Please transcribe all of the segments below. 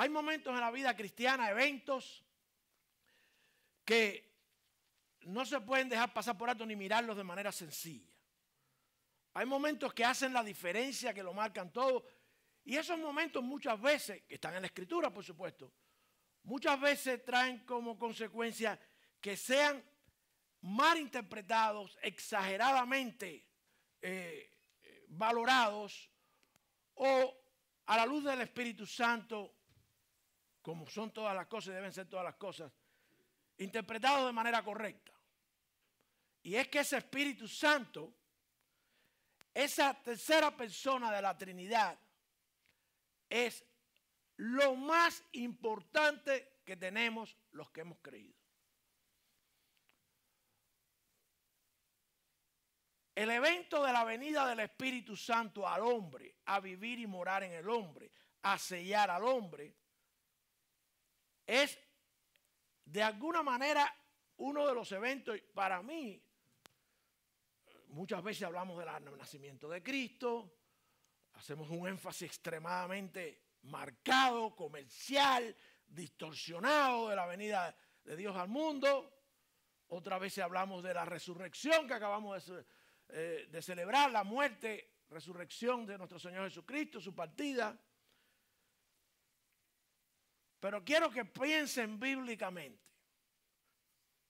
Hay momentos en la vida cristiana, eventos que no se pueden dejar pasar por alto ni mirarlos de manera sencilla. Hay momentos que hacen la diferencia, que lo marcan todo. Y esos momentos muchas veces, que están en la Escritura por supuesto, muchas veces traen como consecuencia que sean mal interpretados, exageradamente valorados, o a la luz del Espíritu Santo, como son todas las cosas y deben ser todas las cosas, interpretados de manera correcta. Y es que ese Espíritu Santo, esa tercera persona de la Trinidad, es lo más importante que tenemos los que hemos creído. El evento de la venida del Espíritu Santo al hombre, a vivir y morar en el hombre, a sellar al hombre, es de alguna manera uno de los eventos, para mí, muchas veces hablamos del nacimiento de Cristo, hacemos un énfasis extremadamente marcado, comercial, distorsionado de la venida de Dios al mundo. Otras veces hablamos de la resurrección que acabamos de celebrar, la muerte, resurrección de nuestro Señor Jesucristo, su partida. Pero quiero que piensen bíblicamente.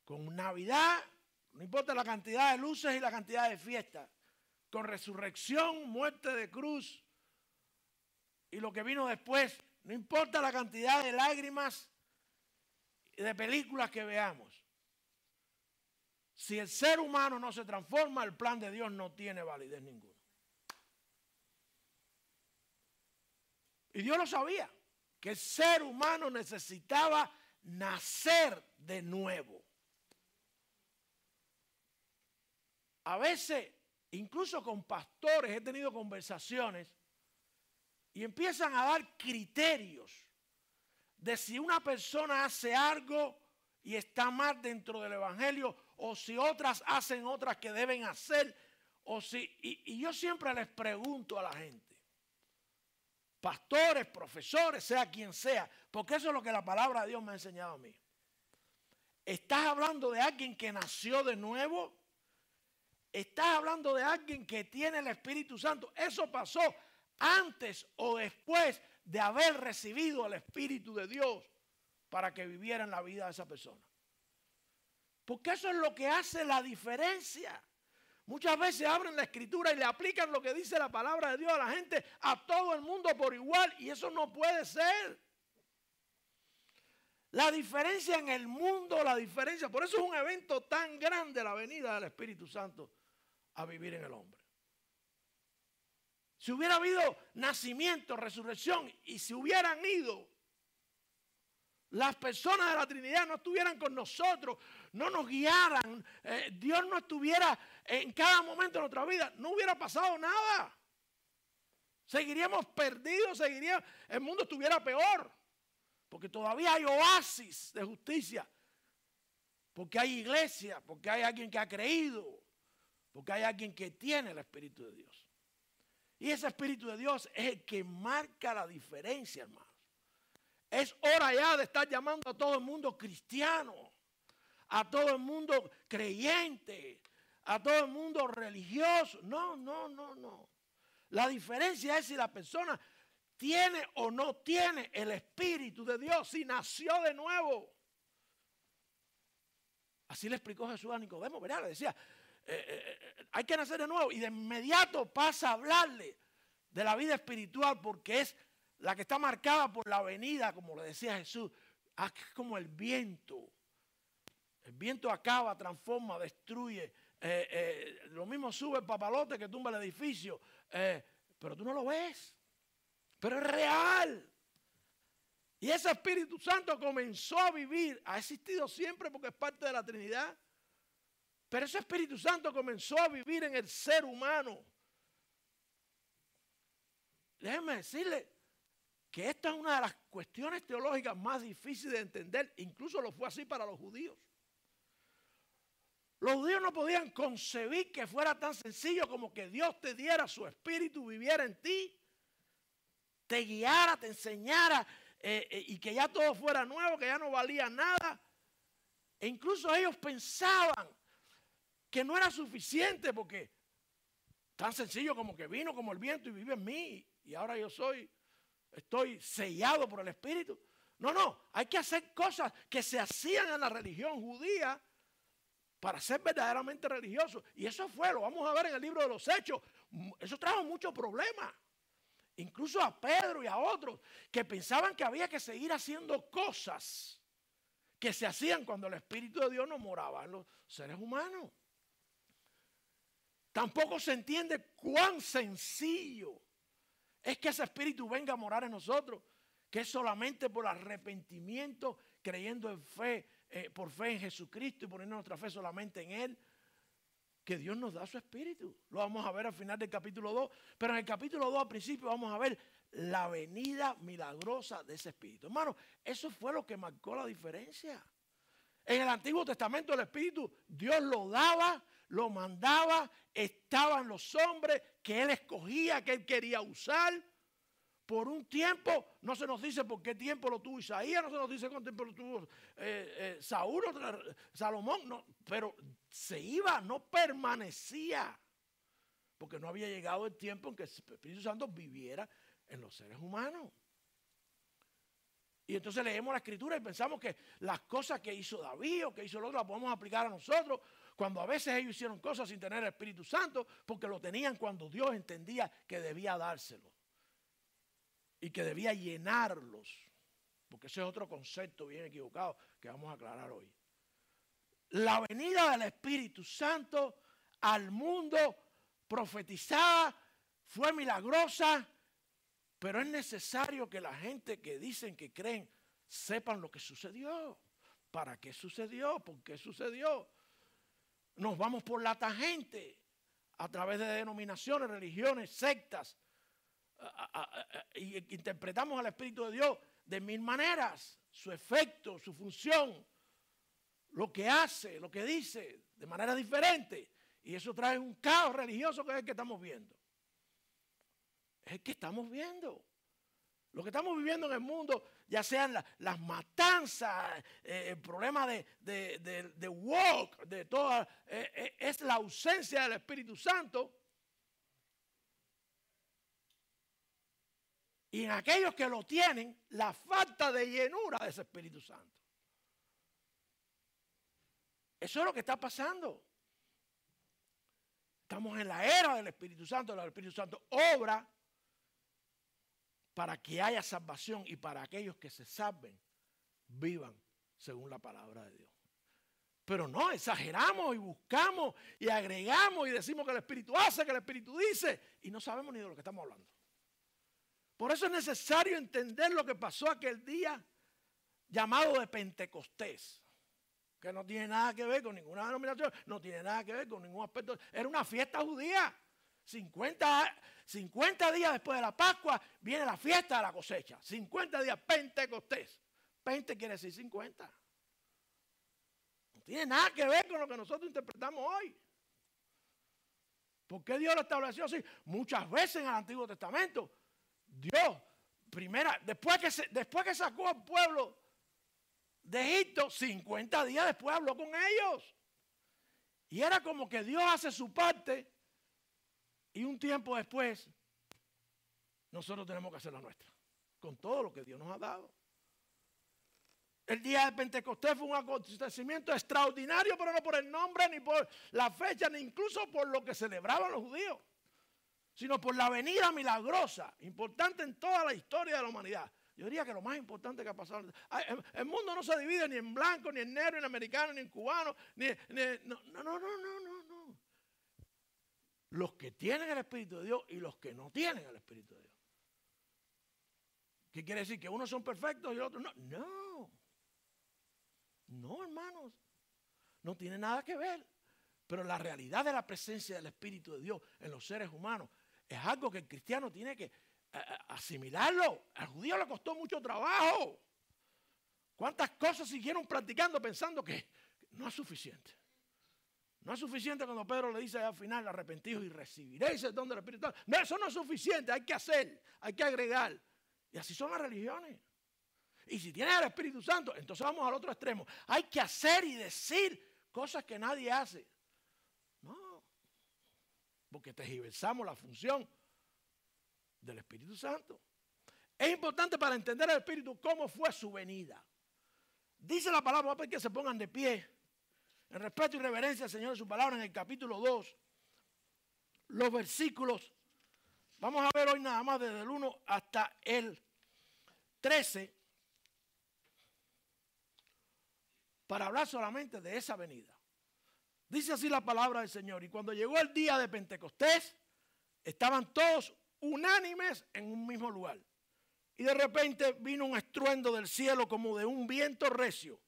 Con Navidad, no importa la cantidad de luces y la cantidad de fiestas, con resurrección, muerte de cruz y lo que vino después, no importa la cantidad de lágrimas y de películas que veamos. Si el ser humano no se transforma, el plan de Dios no tiene validez ninguna. Y Dios lo sabía, que el ser humano necesitaba nacer de nuevo. A veces, incluso con pastores, he tenido conversaciones y empiezan a dar criterios de si una persona hace algo y está mal dentro del evangelio, o si otras hacen otras que deben hacer, o si, y yo siempre les pregunto a la gente, pastores, profesores, sea quien sea, porque eso es lo que la palabra de Dios me ha enseñado a mí. ¿Estás hablando de alguien que nació de nuevo? ¿Estás hablando de alguien que tiene el Espíritu Santo? Eso pasó antes o después de haber recibido el Espíritu de Dios para que viviera en la vida de esa persona. Porque eso es lo que hace la diferencia. Muchas veces abren la Escritura y le aplican lo que dice la palabra de Dios a la gente, a todo el mundo por igual, y eso no puede ser. La diferencia en el mundo, la diferencia, por eso es un evento tan grande la venida del Espíritu Santo a vivir en el hombre. Si hubiera habido nacimiento, resurrección, y si hubieran ido, las personas de la Trinidad no estuvieran con nosotros, no nos guiaran, Dios no estuviera en cada momento de nuestra vida, no hubiera pasado nada. Seguiríamos perdidos, el mundo estuviera peor, porque todavía hay oasis de justicia, porque hay iglesia, porque hay alguien que ha creído, porque hay alguien que tiene el Espíritu de Dios. Y ese Espíritu de Dios es el que marca la diferencia, hermano. Es hora ya de estar llamando a todo el mundo cristiano, a todo el mundo creyente, a todo el mundo religioso. No, no, no, no. La diferencia es si la persona tiene o no tiene el Espíritu de Dios, si nació de nuevo. Así le explicó Jesús a Nicodemo, ¿verdad? Le decía, hay que nacer de nuevo. Y de inmediato pasa a hablarle de la vida espiritual, porque es la que está marcada por la venida, como le decía Jesús, es como el viento. El viento acaba, transforma, destruye. Lo mismo sube el papalote que tumba el edificio. Pero tú no lo ves. Pero es real. Y ese Espíritu Santo comenzó a vivir, ha existido siempre porque es parte de la Trinidad. Pero ese Espíritu Santo comenzó a vivir en el ser humano. Déjenme decirle que esta es una de las cuestiones teológicas más difíciles de entender. Incluso lo fue así para los judíos. Los judíos no podían concebir que fuera tan sencillo como que Dios te diera su Espíritu, viviera en ti, te guiara, te enseñara, y que ya todo fuera nuevo, que ya no valía nada. E incluso ellos pensaban que no era suficiente porque tan sencillo como que vino como el viento y vive en mí y ahora yo estoy sellado por el Espíritu. No, hay que hacer cosas que se hacían en la religión judía para ser verdaderamente religiosos. Y eso lo vamos a ver en el libro de los Hechos. Eso trajo muchos problemas. Incluso a Pedro y a otros que pensaban que había que seguir haciendo cosas que se hacían cuando el Espíritu de Dios no moraba en los seres humanos. Tampoco se entiende cuán sencillo es que ese Espíritu venga a morar en nosotros, que es solamente por arrepentimiento, creyendo en fe, por fe en Jesucristo y poniendo nuestra fe solamente en Él, que Dios nos da su Espíritu. Lo vamos a ver al final del capítulo 2, pero en el capítulo 2 al principio vamos a ver la venida milagrosa de ese Espíritu. Hermano, eso fue lo que marcó la diferencia. En el Antiguo Testamento el Espíritu Dios lo daba, lo mandaba, estaban los hombres que Él escogía, que Él quería usar. Por un tiempo, no se nos dice por qué tiempo lo tuvo Isaías, no se nos dice cuánto tiempo lo tuvo Saúl, Salomón, no, pero se iba, no permanecía, porque no había llegado el tiempo en que el Espíritu Santo viviera en los seres humanos. Y entonces leemos la Escritura y pensamos que las cosas que hizo David o que hizo el otro las podemos aplicar a nosotros, cuando a veces ellos hicieron cosas sin tener el Espíritu Santo, porque lo tenían cuando Dios entendía que debía dárselo. Y que debía llenarlos, porque ese es otro concepto bien equivocado que vamos a aclarar hoy. La venida del Espíritu Santo al mundo profetizada fue milagrosa, pero es necesario que la gente que dicen que creen sepan lo que sucedió. ¿Para qué sucedió? ¿Por qué sucedió? Nos vamos por la tangente a través de denominaciones, religiones, sectas, y interpretamos al Espíritu de Dios de mil maneras, su efecto, su función, lo que hace, lo que dice, de manera diferente. Y eso trae un caos religioso que es el que estamos viendo. Es el que estamos viendo. Lo que estamos viviendo en el mundo, ya sean las matanzas, el problema de woke, de toda, es la ausencia del Espíritu Santo. Y en aquellos que lo tienen, la falta de llenura de ese Espíritu Santo. Eso es lo que está pasando. Estamos en la era del Espíritu Santo. El Espíritu Santo obra para que haya salvación y para aquellos que se salven, vivan según la palabra de Dios. Pero no, exageramos y buscamos y agregamos y decimos que el Espíritu hace, que el Espíritu dice, y no sabemos ni de lo que estamos hablando. Por eso es necesario entender lo que pasó aquel día llamado de Pentecostés, que no tiene nada que ver con ninguna denominación, no tiene nada que ver con ningún aspecto. Era una fiesta judía. 50 días después de la Pascua viene la fiesta de la cosecha. 50 días, Pentecostés. Pente quiere decir 50. No tiene nada que ver con lo que nosotros interpretamos hoy. ¿Por qué Dios lo estableció así? Muchas veces en el Antiguo Testamento, Dios, después que sacó al pueblo de Egipto, 50 días después habló con ellos. Y era como que Dios hace su parte y un tiempo después nosotros tenemos que hacer la nuestra, con todo lo que Dios nos ha dado. El día de Pentecostés fue un acontecimiento extraordinario, pero no por el nombre, ni por la fecha, ni incluso por lo que celebraban los judíos, sino por la venida milagrosa, importante en toda la historia de la humanidad. Yo diría que lo más importante que ha pasado. El mundo no se divide ni en blanco, ni en negro, ni en americano, ni en cubano. No. Los que tienen el Espíritu de Dios y los que no tienen el Espíritu de Dios. ¿Qué quiere decir? ¿Que unos son perfectos y los otros no? No, hermanos. No tiene nada que ver. Pero la realidad de la presencia del Espíritu de Dios en los seres humanos es algo que el cristiano tiene que asimilarlo. Al judío le costó mucho trabajo. ¿Cuántas cosas siguieron practicando pensando que no es suficiente? No es suficiente cuando Pedro le dice al final, arrepentidos y recibiréis el don del Espíritu Santo. No, eso no es suficiente, hay que hacer, hay que agregar. Y así son las religiones. Y si tienes el Espíritu Santo, entonces vamos al otro extremo. Hay que hacer y decir cosas que nadie hace. No, porque tergiversamos la función del Espíritu Santo. Es importante para entender el Espíritu cómo fue su venida. Dice la palabra, para que se pongan de pie, en respeto y reverencia al Señor de su palabra, en el capítulo 2, los versículos, vamos a ver hoy nada más desde el 1 hasta el 13, para hablar solamente de esa venida. Dice así la palabra del Señor: y cuando llegó el día de Pentecostés, estaban todos unánimes en un mismo lugar. Y de repente vino un estruendo del cielo como de un viento recio.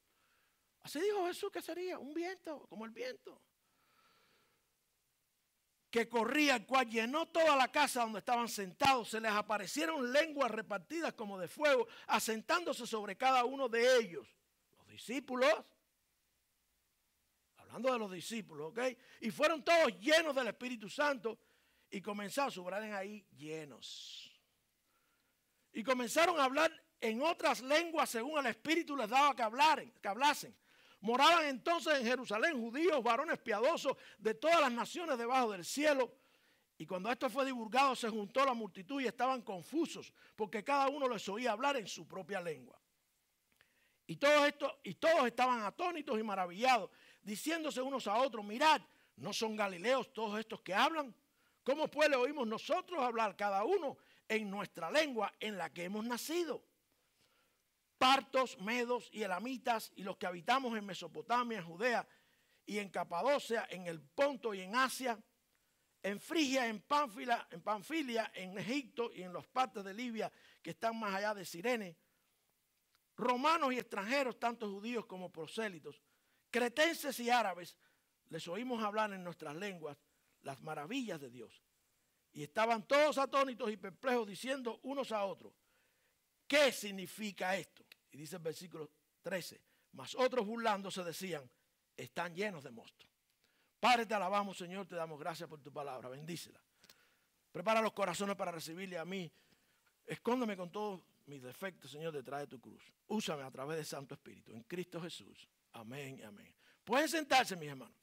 Así dijo Jesús que sería, un viento, como el viento, que corría, el cual llenó toda la casa donde estaban sentados. Se les aparecieron lenguas repartidas como de fuego, asentándose sobre cada uno de ellos. Los discípulos, hablando de los discípulos, ¿ok? Y fueron todos llenos del Espíritu Santo y comenzaron, subrayen ahí, llenos. Y comenzaron a hablar en otras lenguas según el Espíritu les daba que hablasen. Moraban entonces en Jerusalén judíos, varones piadosos de todas las naciones debajo del cielo. Y cuando esto fue divulgado, se juntó la multitud y estaban confusos, porque cada uno les oía hablar en su propia lengua. Y todos estaban atónitos y maravillados, diciéndose unos a otros: mirad, ¿no son galileos todos estos que hablan? ¿Cómo pues le oímos nosotros hablar cada uno en nuestra lengua en la que hemos nacido? Partos, medos y elamitas, y los que habitamos en Mesopotamia, en Judea y en Capadocia, en el Ponto y en Asia, en Frigia, en Panfilia, en Egipto y en las partes de Libia que están más allá de Cirene, romanos y extranjeros, tanto judíos como prosélitos, cretenses y árabes, les oímos hablar en nuestras lenguas las maravillas de Dios. Y estaban todos atónitos y perplejos, diciendo unos a otros: ¿qué significa esto? Y dice el versículo 13: mas otros burlándose decían: están llenos de mosto. Padre, te alabamos, Señor, te damos gracias por tu palabra, bendícela. Prepara los corazones para recibirle a mí. Escóndeme con todos mis defectos, Señor, detrás de tu cruz. Úsame a través del Santo Espíritu, en Cristo Jesús. Amén y amén. Pueden sentarse, mis hermanos.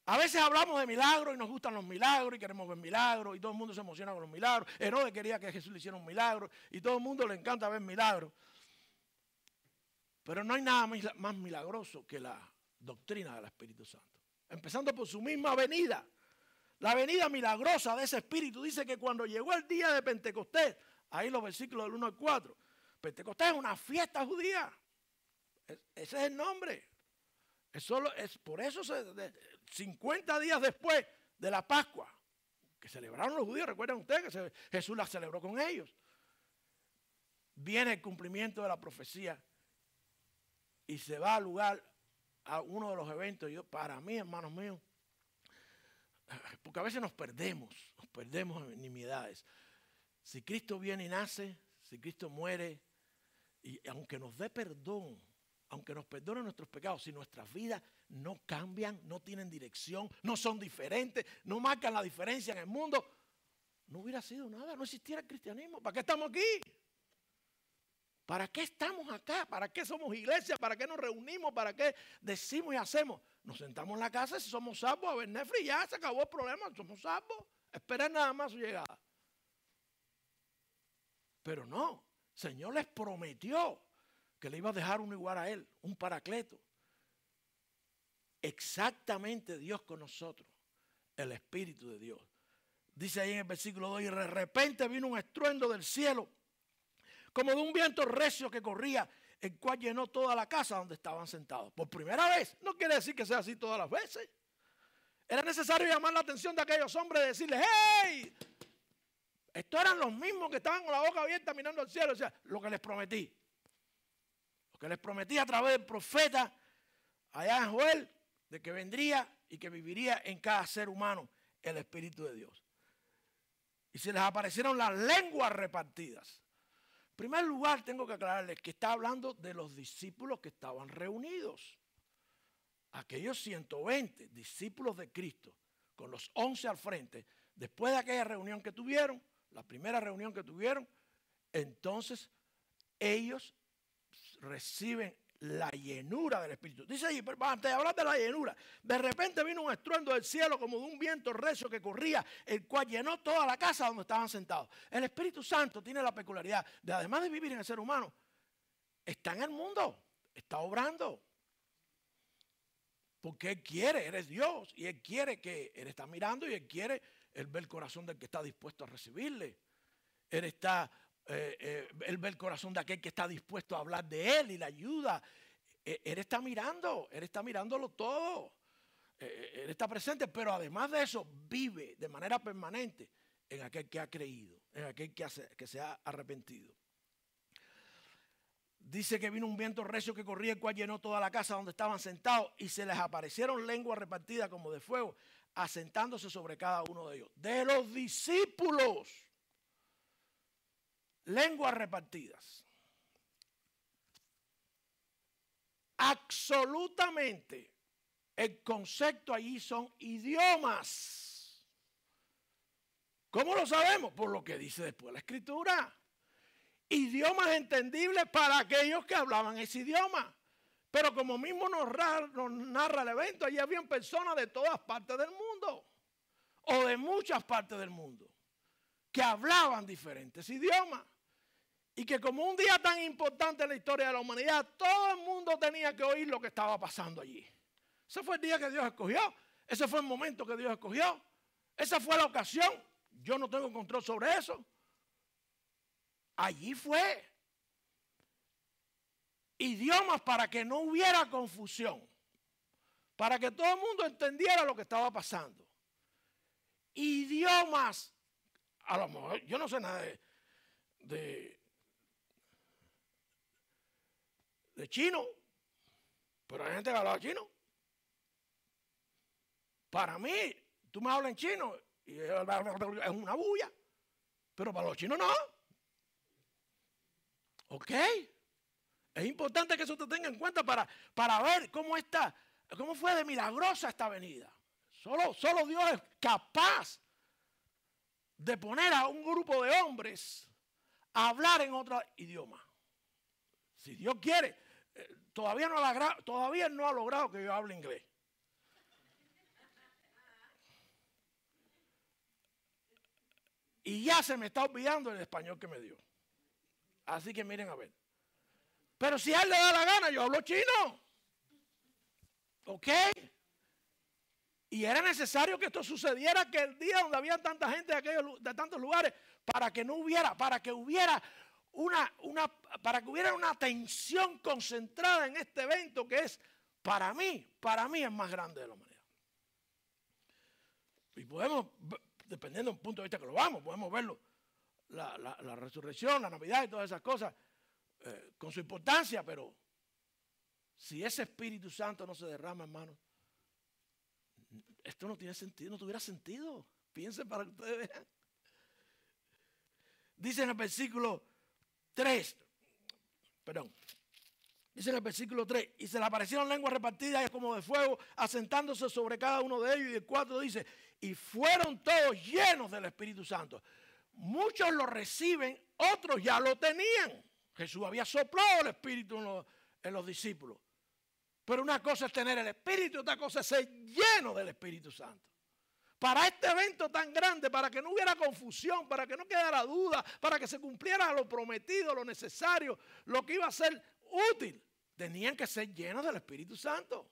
A veces hablamos de milagros y nos gustan los milagros y queremos ver milagros y todo el mundo se emociona con los milagros. Herodes quería que Jesús le hiciera un milagro y todo el mundo le encanta ver milagros. Pero no hay nada más milagroso que la doctrina del Espíritu Santo. Empezando por su misma venida. La venida milagrosa de ese Espíritu dice que cuando llegó el día de Pentecostés, ahí los versículos del 1 al 4, Pentecostés es una fiesta judía. Ese es el nombre. Por eso 50 días después de la Pascua, que celebraron los judíos, recuerdan ustedes que Jesús la celebró con ellos, viene el cumplimiento de la profecía y se va a lugar a uno de los eventos. Para mí, hermanos míos, porque a veces nos perdemos en nimiedades. Si Cristo viene y nace, si Cristo muere, y aunque nos dé perdón, aunque nos perdone nuestros pecados, si nuestras vidas no cambian, no tienen dirección, no son diferentes, no marcan la diferencia en el mundo, no hubiera sido nada, no existiera el cristianismo. ¿Para qué estamos aquí? ¿Para qué estamos acá? ¿Para qué somos iglesia? ¿Para qué nos reunimos? ¿Para qué decimos y hacemos? Nos sentamos en la casa, si somos salvos, a ver Netflix, ya se acabó el problema, somos salvos. Esperar nada más su llegada. Pero no, el Señor les prometió que le iba a dejar uno igual a Él, un paracleto. Exactamente Dios con nosotros, el Espíritu de Dios. Dice ahí en el versículo 2, y de repente vino un estruendo del cielo, como de un viento recio que corría, el cual llenó toda la casa donde estaban sentados. Por primera vez, no quiere decir que sea así todas las veces. Era necesario llamar la atención de aquellos hombres y decirles: ¡hey! Estos eran los mismos que estaban con la boca abierta mirando al cielo. O sea, lo que les prometí. Lo que les prometí a través del profeta allá en Joel, de que vendría y que viviría en cada ser humano el Espíritu de Dios. Y se les aparecieron las lenguas repartidas. En primer lugar, tengo que aclararles que está hablando de los discípulos que estaban reunidos. Aquellos 120 discípulos de Cristo, con los 11 al frente, después de aquella reunión que tuvieron, la primera reunión que tuvieron, entonces ellos reciben la llenura del Espíritu. Dice allí, antes de hablar de la llenura, de repente vino un estruendo del cielo como de un viento recio que corría, el cual llenó toda la casa donde estaban sentados. El Espíritu Santo tiene la peculiaridad de, además de vivir en el ser humano, está en el mundo, está obrando. Porque Él quiere, Él es Dios, y Él quiere que Él está mirando y Él quiere, Él ve el corazón del que está dispuesto a recibirle. Él ve el corazón de aquel que está dispuesto a hablar de Él y la ayuda. Él está mirándolo todo. Él está presente, pero además de eso, vive de manera permanente en aquel que ha creído, en aquel que se ha arrepentido. Dice que vino un viento recio que corría, el cual llenó toda la casa donde estaban sentados, y se les aparecieron lenguas repartidas como de fuego, asentándose sobre cada uno de ellos. De los discípulos, lenguas repartidas. Absolutamente, el concepto allí son idiomas. ¿Cómo lo sabemos? Por lo que dice después la Escritura. Idiomas entendibles para aquellos que hablaban ese idioma. Pero como mismo nos narra el evento, allí habían personas de todas partes del mundo, o de muchas partes del mundo, que hablaban diferentes idiomas. Y que como un día tan importante en la historia de la humanidad, todo el mundo tenía que oír lo que estaba pasando allí. Ese fue el día que Dios escogió. Ese fue el momento que Dios escogió. Esa fue la ocasión. Yo no tengo control sobre eso. Allí fue. Idiomas para que no hubiera confusión. Para que todo el mundo entendiera lo que estaba pasando. Idiomas. A lo mejor, yo no sé nada de chino, pero hay gente que habla chino. Para mí, tú me hablas en chino y es una bulla, pero para los chinos no. ¿Ok? Es importante que eso te tenga en cuenta para ver cómo fue de milagrosa esta venida. Solo Dios es capaz de poner a un grupo de hombres a hablar en otro idioma. Si Dios quiere, todavía no ha logrado que yo hable inglés. Y ya se me está olvidando el español que me dio. Así que miren a ver. Pero si a él le da la gana, yo hablo chino. ¿Ok? Y era necesario que esto sucediera aquel día donde había tanta gente de tantos lugares para que hubiera una atención concentrada en este evento que es, para mí es más grande de la humanidad. Y podemos, dependiendo del punto de vista que lo vamos, podemos verlo, la resurrección, la Navidad y todas esas cosas, con su importancia, pero si ese Espíritu Santo no se derrama, hermano, esto no tiene sentido, no tuviera sentido. Piensen para que ustedes vean. Dice en el versículo 3, dice en el versículo 3, y se le aparecieron lenguas repartidas como de fuego, asentándose sobre cada uno de ellos, y el 4 dice, y fueron todos llenos del Espíritu Santo. Muchos lo reciben, otros ya lo tenían. Jesús había soplado el Espíritu en los discípulos. Pero una cosa es tener el Espíritu, otra cosa es ser lleno del Espíritu Santo. Para este evento tan grande, para que no hubiera confusión, para que no quedara duda, para que se cumpliera lo prometido, lo necesario, lo que iba a ser útil, tenían que ser llenos del Espíritu Santo.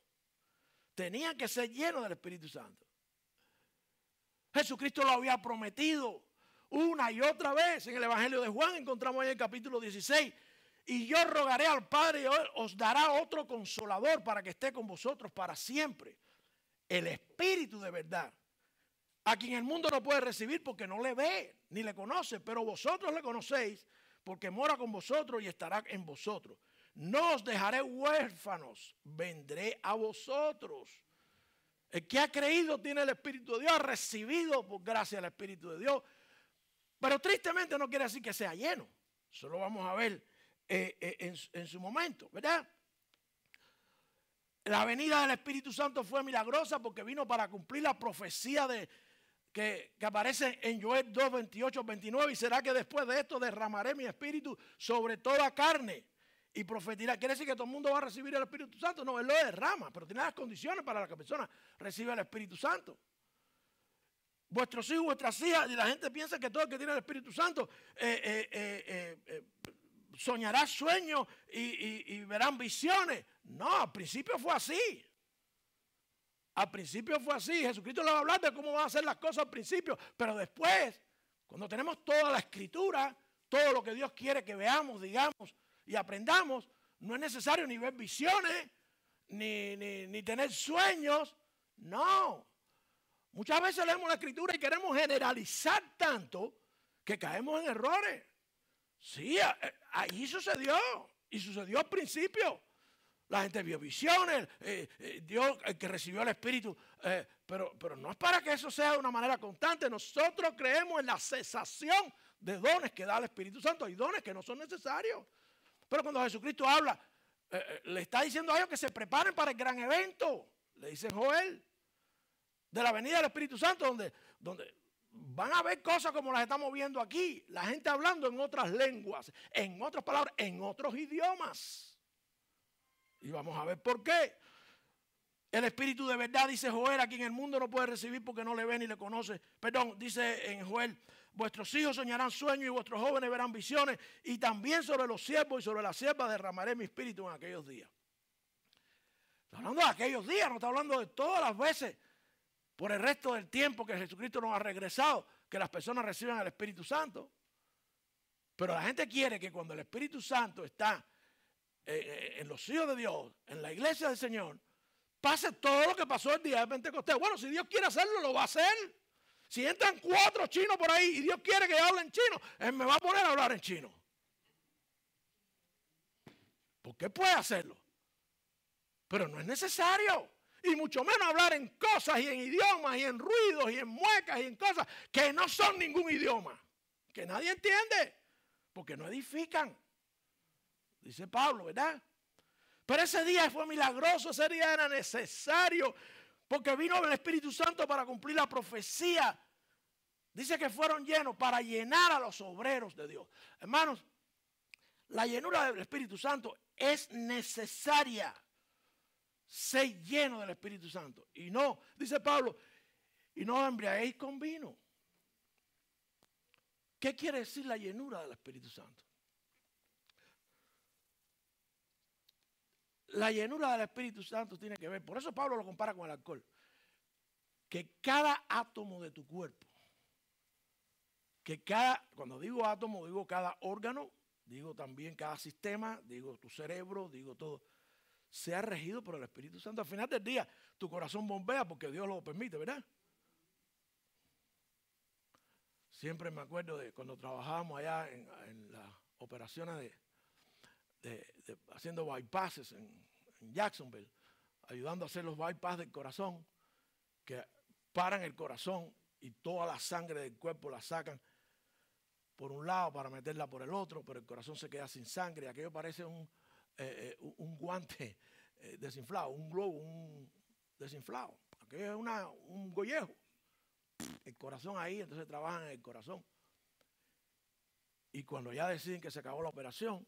Tenían que ser llenos del Espíritu Santo. Jesucristo lo había prometido una y otra vez. En el Evangelio de Juan encontramos ahí el capítulo 16. Y yo rogaré al Padre y os dará otro consolador para que esté con vosotros para siempre. El Espíritu de verdad, a quien el mundo no puede recibir porque no le ve ni le conoce, pero vosotros le conocéis porque mora con vosotros y estará en vosotros. No os dejaré huérfanos, vendré a vosotros. El que ha creído tiene el Espíritu de Dios, ha recibido por gracia el Espíritu de Dios, pero tristemente no quiere decir que sea lleno. Eso lo vamos a ver en su momento, ¿verdad? La venida del Espíritu Santo fue milagrosa porque vino para cumplir la profecía que aparece en Joel 2, 28, 29, y será que después de esto derramaré mi espíritu sobre toda carne y profetizará. ¿Quiere decir que todo el mundo va a recibir el Espíritu Santo? No, Él lo derrama, pero tiene las condiciones para que la persona reciba el Espíritu Santo. Vuestros hijos, vuestras hijas, y la gente piensa que todo el que tiene el Espíritu Santo soñará sueños y verán visiones. No, al principio fue así. Al principio fue así. Jesucristo le va a hablar de cómo van a hacer las cosas al principio, pero después, cuando tenemos toda la Escritura, todo lo que Dios quiere que veamos, digamos y aprendamos, no es necesario ni ver visiones, ni tener sueños. No. Muchas veces leemos la Escritura y queremos generalizar tanto que caemos en errores. Sí, ahí sucedió. Y sucedió al principio. La gente vio visiones, Dios, el que recibió el Espíritu. Pero no es para que eso sea de una manera constante. Nosotros creemos en la cesación de dones que da el Espíritu Santo. Hay dones que no son necesarios. Pero cuando Jesucristo habla, le está diciendo a ellos que se preparen para el gran evento. Le dice Joel, de la venida del Espíritu Santo, donde van a ver cosas como las estamos viendo aquí. La gente hablando en otras lenguas, en otras palabras, en otros idiomas. Y vamos a ver por qué. El Espíritu de verdad, dice Joel, a quien el mundo no puede recibir porque no le ve ni le conoce. Perdón, dice en Joel, vuestros hijos soñarán sueños y vuestros jóvenes verán visiones. Y también sobre los siervos y sobre las siervas derramaré mi espíritu en aquellos días. Está hablando de aquellos días, no está hablando de todas las veces por el resto del tiempo que Jesucristo nos ha regresado, que las personas reciban el Espíritu Santo. Pero la gente quiere que cuando el Espíritu Santo está en los hijos de Dios, en la iglesia del Señor, pase todo lo que pasó el día de Pentecostés. Bueno, si Dios quiere hacerlo, lo va a hacer. Si entran 4 chinos por ahí y Dios quiere que yo hable en chino, Él me va a poner a hablar en chino. Porque puede hacerlo. Pero no es necesario. Y mucho menos hablar en cosas y en idiomas y en ruidos y en muecas y en cosas que no son ningún idioma. Que nadie entiende. Porque no edifican. Dice Pablo, ¿verdad? Pero ese día fue milagroso, ese día era necesario, porque vino el Espíritu Santo para cumplir la profecía. Dice que fueron llenos para llenar a los obreros de Dios. Hermanos, la llenura del Espíritu Santo es necesaria. Ser lleno del Espíritu Santo. Y no, dice Pablo, y no embriaguéis con vino. ¿Qué quiere decir la llenura del Espíritu Santo? La llenura del Espíritu Santo tiene que ver, por eso Pablo lo compara con el alcohol, que cada átomo de tu cuerpo, cuando digo átomo, digo cada órgano, digo también cada sistema, digo tu cerebro, digo todo, sea regido por el Espíritu Santo. Al final del día, tu corazón bombea porque Dios lo permite, ¿verdad? Siempre me acuerdo de cuando trabajábamos allá en las operaciones haciendo bypasses en Jacksonville, ayudando a hacer los bypass del corazón, que paran el corazón y toda la sangre del cuerpo la sacan por un lado para meterla por el otro, pero el corazón se queda sin sangre. Aquello parece un guante desinflado, un globo desinflado. Aquello es un gollejo. El corazón ahí, entonces trabajan en el corazón. Y cuando ya deciden que se acabó la operación,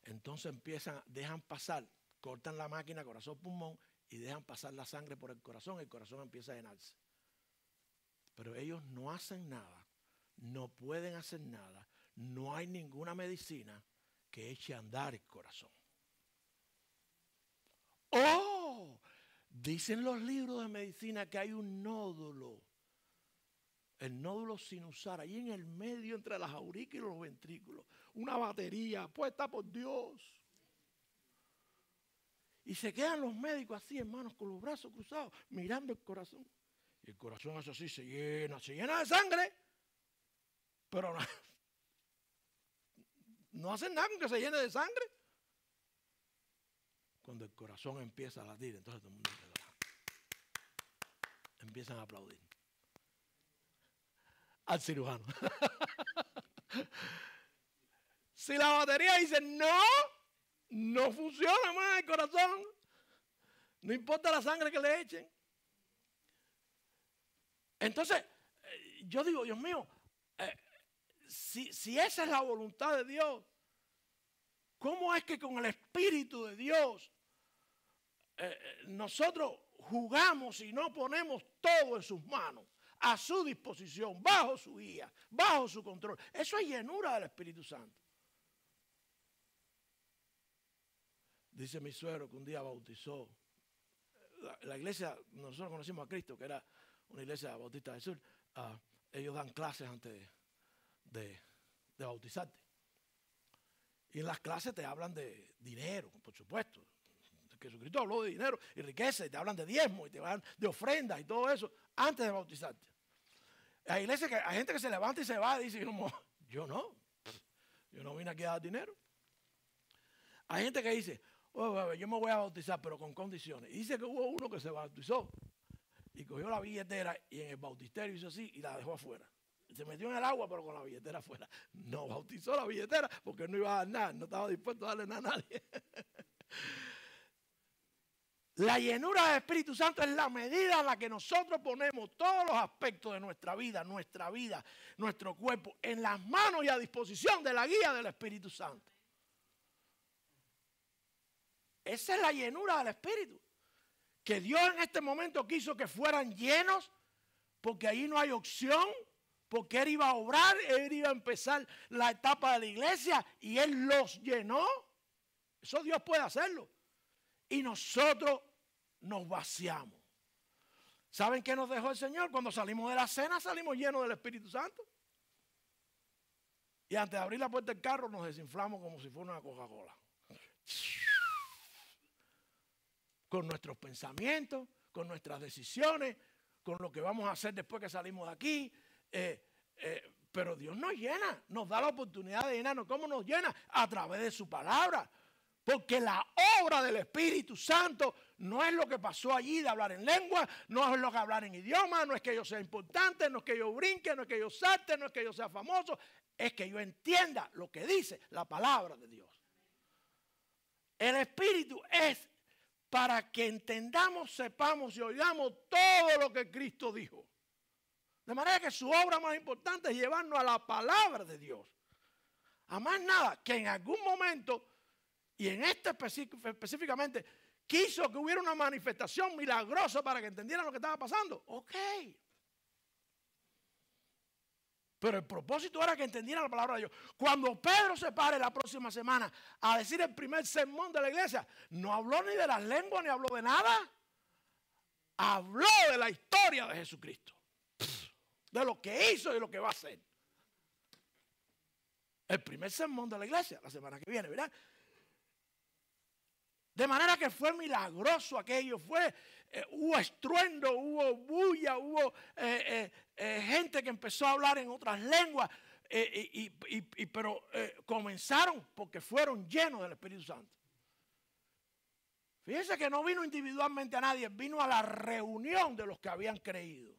entonces dejan pasar, cortan la máquina corazón-pulmón y dejan pasar la sangre por el corazón empieza a llenarse. Pero ellos no hacen nada, no pueden hacer nada, no hay ninguna medicina que eche a andar el corazón. ¡Oh! Dicen los libros de medicina que hay un nódulo, el nódulo sinusal, ahí en el medio entre las aurículas y los ventrículos. Una batería puesta por Dios. Y se quedan los médicos así, hermanos, con los brazos cruzados, mirando el corazón. Y el corazón es así, se llena de sangre. Pero no hacen nada con que se llene de sangre. Cuando el corazón empieza a latir, entonces todo el mundo empiezan a aplaudir al cirujano. Si la batería dice no funciona más el corazón, no importa la sangre que le echen. Entonces, yo digo, Dios mío, si esa es la voluntad de Dios, ¿cómo es que con el Espíritu de Dios nosotros jugamos y no ponemos todo en sus manos, a su disposición, bajo su guía, bajo su control? Eso es llenura del Espíritu Santo. Dice mi suegro que un día bautizó la iglesia. Nosotros conocimos a Cristo, que era una iglesia bautista del sur. Ellos dan clases antes de bautizarte. Y en las clases te hablan de dinero, por supuesto. Jesucristo habló de dinero y riqueza, y te hablan de diezmo, y te hablan de ofrendas y todo eso antes de bautizarte. Hay iglesias que hay gente que se levanta y se va y dice, yo no vine aquí a dar dinero. Hay gente que dice, yo me voy a bautizar, pero con condiciones. Y dice que hubo uno que se bautizó y cogió la billetera y en el bautisterio hizo así y la dejó afuera. Se metió en el agua, pero con la billetera afuera. No bautizó la billetera porque no iba a dar nada, no estaba dispuesto a darle nada a nadie. La llenura del Espíritu Santo es la medida en la que nosotros ponemos todos los aspectos de nuestra vida, nuestro cuerpo, en las manos y a disposición de la guía del Espíritu Santo. Esa es la llenura del Espíritu. Que Dios en este momento quiso que fueran llenos, porque ahí no hay opción, porque Él iba a obrar, Él iba a empezar la etapa de la iglesia y Él los llenó. Eso Dios puede hacerlo. Y nosotros nos vaciamos. ¿Saben qué nos dejó el Señor? Cuando salimos de la cena, salimos llenos del Espíritu Santo. Y antes de abrir la puerta del carro, nos desinflamos como si fuera una Coca-Cola. Con nuestros pensamientos, con nuestras decisiones, con lo que vamos a hacer después que salimos de aquí. Pero Dios nos llena, nos da la oportunidad de llenarnos. ¿Cómo nos llena? A través de su palabra. Porque la obra del Espíritu Santo no es lo que pasó allí de hablar en lengua, no es lo que hablar en idioma, no es que yo sea importante, no es que yo brinque, no es que yo salte, no es que yo sea famoso, es que yo entienda lo que dice la palabra de Dios. El Espíritu es para que entendamos, sepamos y oigamos todo lo que Cristo dijo. De manera que su obra más importante es llevarnos a la palabra de Dios. A más nada, que en algún momento, y en este específicamente, quiso que hubiera una manifestación milagrosa para que entendieran lo que estaba pasando. Ok. Pero el propósito era que entendieran la palabra de Dios. Cuando Pedro se pare la próxima semana a decir el primer sermón de la iglesia, no habló ni de las lenguas, ni habló de nada. Habló de la historia de Jesucristo. De lo que hizo y lo que va a hacer. El primer sermón de la iglesia, la semana que viene, ¿verdad? De manera que fue milagroso aquello, hubo estruendo, hubo bulla, hubo gente que empezó a hablar en otras lenguas, pero comenzaron porque fueron llenos del Espíritu Santo. Fíjense que no vino individualmente a nadie, vino a la reunión de los que habían creído.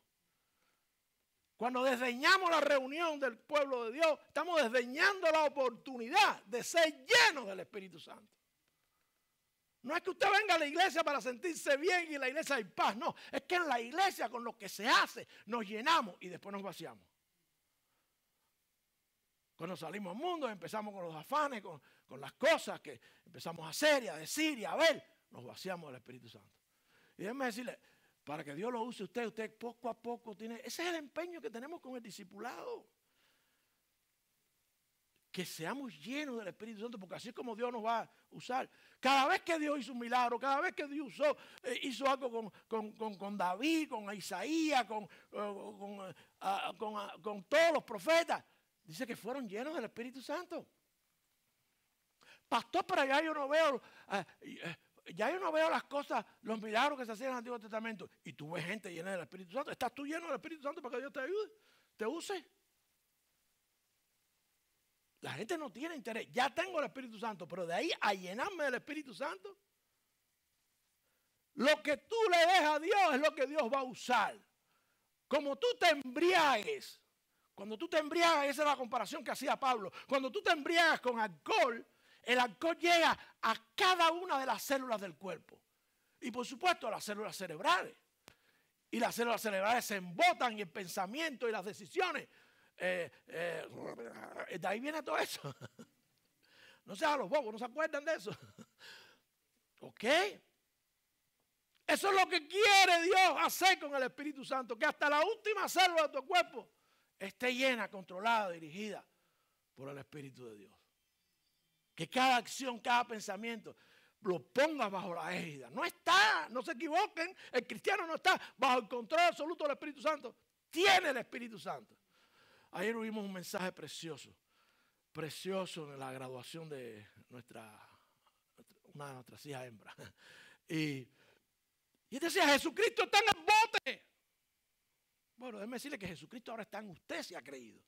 Cuando desdeñamos la reunión del pueblo de Dios, estamos desdeñando la oportunidad de ser llenos del Espíritu Santo. No es que usted venga a la iglesia para sentirse bien y en la iglesia hay paz. No, es que en la iglesia con lo que se hace nos llenamos y después nos vaciamos. Cuando salimos al mundo empezamos con los afanes, con las cosas que empezamos a hacer y a decir y a ver. Nos vaciamos del Espíritu Santo. Y déjeme decirle, para que Dios lo use usted poco a poco tiene. Ese es el empeño que tenemos con el discipulado. Que seamos llenos del Espíritu Santo, porque así es como Dios nos va a usar. Cada vez que Dios hizo un milagro, cada vez que Dios hizo algo con David, con Isaías, con todos los profetas, dice que fueron llenos del Espíritu Santo. Pastor, pero ya yo no veo las cosas, los milagros que se hacían en el Antiguo Testamento. Y tú ves gente llena del Espíritu Santo. ¿Estás tú lleno del Espíritu Santo para que Dios te ayude, te use? La gente no tiene interés. Ya tengo el Espíritu Santo, pero de ahí a llenarme del Espíritu Santo, lo que tú le des a Dios es lo que Dios va a usar. Como tú te embriagues, cuando tú te embriagas, esa es la comparación que hacía Pablo. Cuando tú te embriagas con alcohol, el alcohol llega a cada una de las células del cuerpo. Y por supuesto a las células cerebrales. y las células cerebrales se embotan y el pensamiento y las decisiones. De ahí viene todo eso. No sean los bobos, no se acuerdan de eso. ¿Ok? Eso es lo que quiere Dios hacer con el Espíritu Santo, que hasta la última célula de tu cuerpo esté llena, controlada, dirigida por el Espíritu de Dios. Que cada acción, cada pensamiento lo pongas bajo la égida. No está, no se equivoquen, el cristiano no está bajo el control absoluto del Espíritu Santo. Tiene el Espíritu Santo. Ayer oímos un mensaje precioso, precioso en la graduación de una de nuestras hijas hembras. Y decía, Jesucristo está en el bote. Bueno, déjeme decirle que Jesucristo ahora está en usted si ha creído.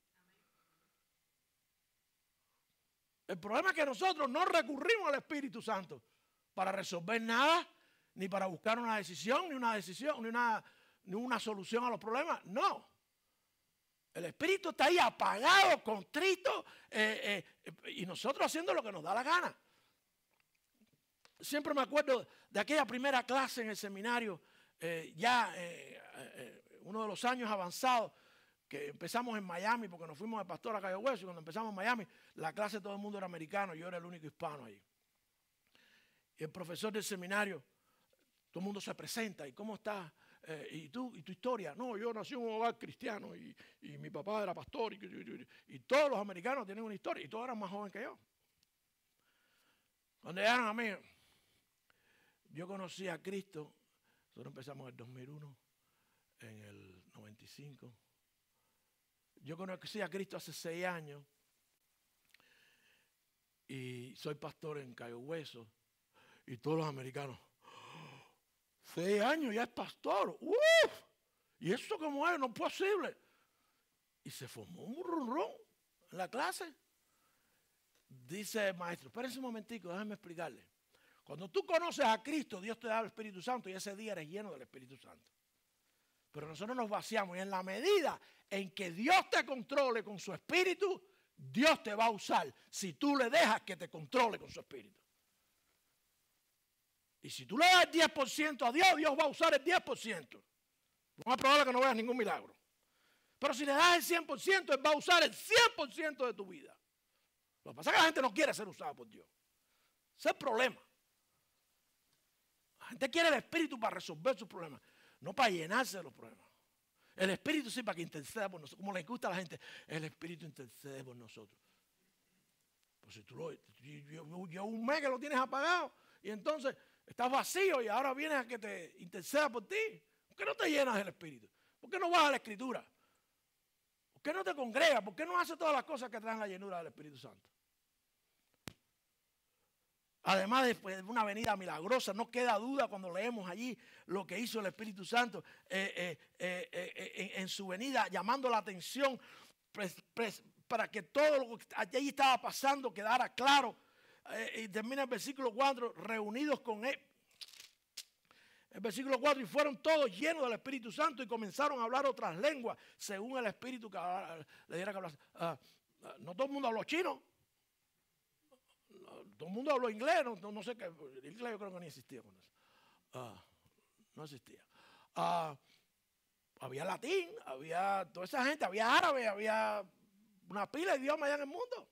El problema es que nosotros no recurrimos al Espíritu Santo para resolver nada, ni para buscar una decisión, ni una solución a los problemas. No. El Espíritu está ahí apagado, contrito, y nosotros haciendo lo que nos da la gana. Siempre me acuerdo de aquella primera clase en el seminario, uno de los años avanzados, que empezamos en Miami, porque nos fuimos de pastor a Cayo Hueso, y cuando empezamos en Miami, la clase todo el mundo era americano, yo era el único hispano ahí. Y el profesor del seminario, todo el mundo se presenta, ¿y cómo estás? ¿Y tu historia? No, yo nací en un hogar cristiano, y mi papá era pastor, y todos los americanos tienen una historia, y todos eran más jóvenes que yo. Cuando llegaron a mí, yo conocí a Cristo, nosotros empezamos en el 2001, en el 95. Yo conocí a Cristo hace 6 años y soy pastor en Cayo Hueso y todos los americanos, 6 años ya es pastor, ¡uf! ¿Y eso cómo es? No es posible. Y se formó un ronrón en la clase. Dice el maestro, espérense un momentico, déjenme explicarle. Cuando tú conoces a Cristo, Dios te da el Espíritu Santo y ese día eres lleno del Espíritu Santo. Pero nosotros nos vaciamos y en la medida en que Dios te controle con su Espíritu, Dios te va a usar si tú le dejas que te controle con su Espíritu. Y si tú le das el 10% a Dios, Dios va a usar el 10%. No es probable que no veas ningún milagro. Pero si le das el 100%, Él va a usar el 100% de tu vida. Lo que pasa es que la gente no quiere ser usada por Dios. Ese es el problema. La gente quiere el Espíritu para resolver sus problemas, no para llenarse de los problemas. El Espíritu sí para que interceda por nosotros. Como le gusta a la gente, el Espíritu intercede por nosotros. Pues si tú yo un mes que lo tienes apagado y entonces estás vacío y ahora vienes a que te interceda por ti. ¿Por qué no te llenas del Espíritu? ¿Por qué no vas a la Escritura? ¿Por qué no te congregas? ¿Por qué no haces todas las cosas que traen la llenura del Espíritu Santo? Además de una venida milagrosa, no queda duda cuando leemos allí lo que hizo el Espíritu Santo en su venida, llamando la atención para que todo lo que allí estaba pasando quedara claro. Y termina el versículo 4, reunidos con él. El versículo 4, y fueron todos llenos del Espíritu Santo y comenzaron a hablar otras lenguas, según el Espíritu que le diera que hablar. No todo el mundo habló chino. Todo el mundo habló inglés, no sé qué. El inglés yo creo que ni existía con eso. No existía. Había latín, había toda esa gente, había árabe, había una pila de idiomas allá en el mundo.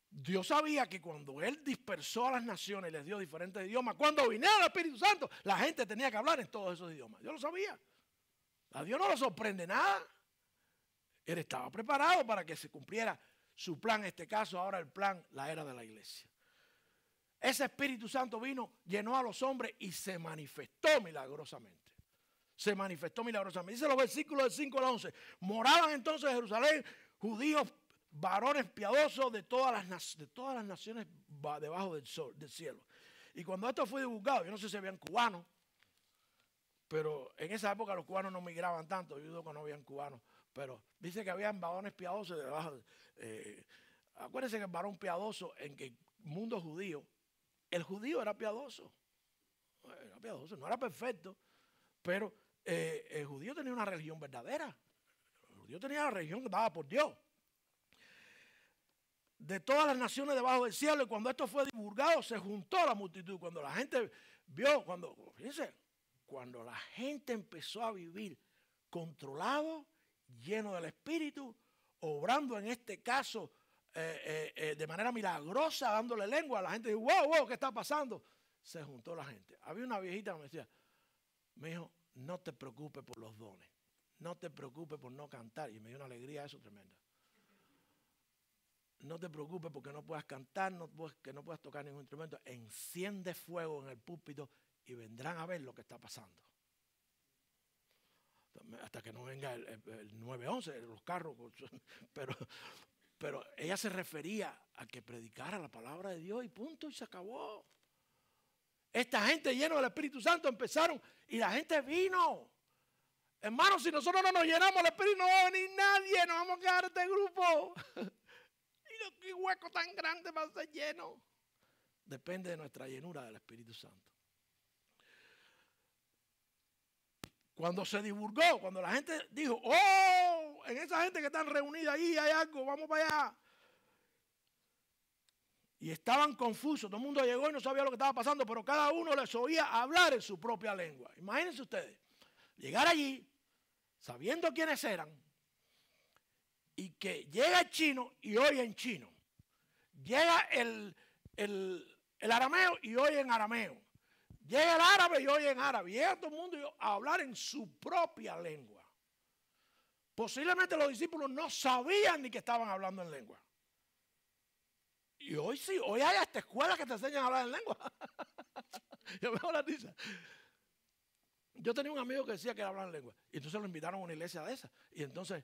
Dios sabía que cuando Él dispersó a las naciones y les dio diferentes idiomas, cuando viniera el Espíritu Santo, la gente tenía que hablar en todos esos idiomas. Dios lo sabía. A Dios no le sorprende nada. Él estaba preparado para que se cumpliera su plan, en este caso ahora el plan, la era de la iglesia. Ese Espíritu Santo vino, llenó a los hombres y se manifestó milagrosamente. Se manifestó milagrosamente. Dice los versículos del 5 al 11. Moraban entonces en Jerusalén judíos, varones piadosos de todas las naciones debajo del cielo. Y cuando esto fue divulgado, yo no sé si habían cubanos, pero en esa época los cubanos no migraban tanto, yo digo que no habían cubanos. Pero dice que habían varones piadosos debajo. Acuérdense que el varón piadoso en que el mundo judío, el judío era piadoso. Era piadoso, no era perfecto, pero el judío tenía una religión verdadera. El judío tenía la religión dada por Dios. De todas las naciones debajo del cielo, y cuando esto fue divulgado, se juntó la multitud. Cuando la gente vio, fíjense, cuando la gente empezó a vivir controlado, lleno del Espíritu, obrando en este caso de manera milagrosa, dándole lengua, la gente dijo, wow, ¿qué está pasando? Se juntó la gente. Había una viejita que me decía, me dijo, no te preocupes por los dones, no te preocupes por no cantar. Y me dio una alegría eso tremenda. No te preocupes porque no puedas cantar, que no puedas tocar ningún instrumento. Enciende fuego en el púlpito y vendrán a ver lo que está pasando. Hasta que no venga el 911, los carros. Pero ella se refería a que predicara la palabra de Dios y punto, y se acabó. Esta gente llena del Espíritu Santo empezaron y la gente vino. Hermanos, si nosotros no nos llenamos del Espíritu, no va a venir nadie, nos vamos a quedar este grupo. Y qué hueco tan grande va a ser lleno. Depende de nuestra llenura del Espíritu Santo. Cuando se divulgó, cuando la gente dijo, en esa gente que están reunida ahí hay algo, vamos para allá. Y estaban confusos, todo el mundo llegó y no sabía lo que estaba pasando, pero cada uno les oía hablar en su propia lengua. Imagínense ustedes, llegar allí, sabiendo quiénes eran, y que llega el chino y oye en chino. Llega el arameo y oye en arameo. Llega el árabe y oye en árabe. Llega todo el mundo a hablar en su propia lengua. Posiblemente los discípulos no sabían ni que estaban hablando en lengua. Y hoy sí, hoy hay hasta escuelas que te enseñan a hablar en lengua. Yo me hago la risa. Yo tenía un amigo que decía que hablaba en lengua. Y entonces lo invitaron a una iglesia de esas. Y entonces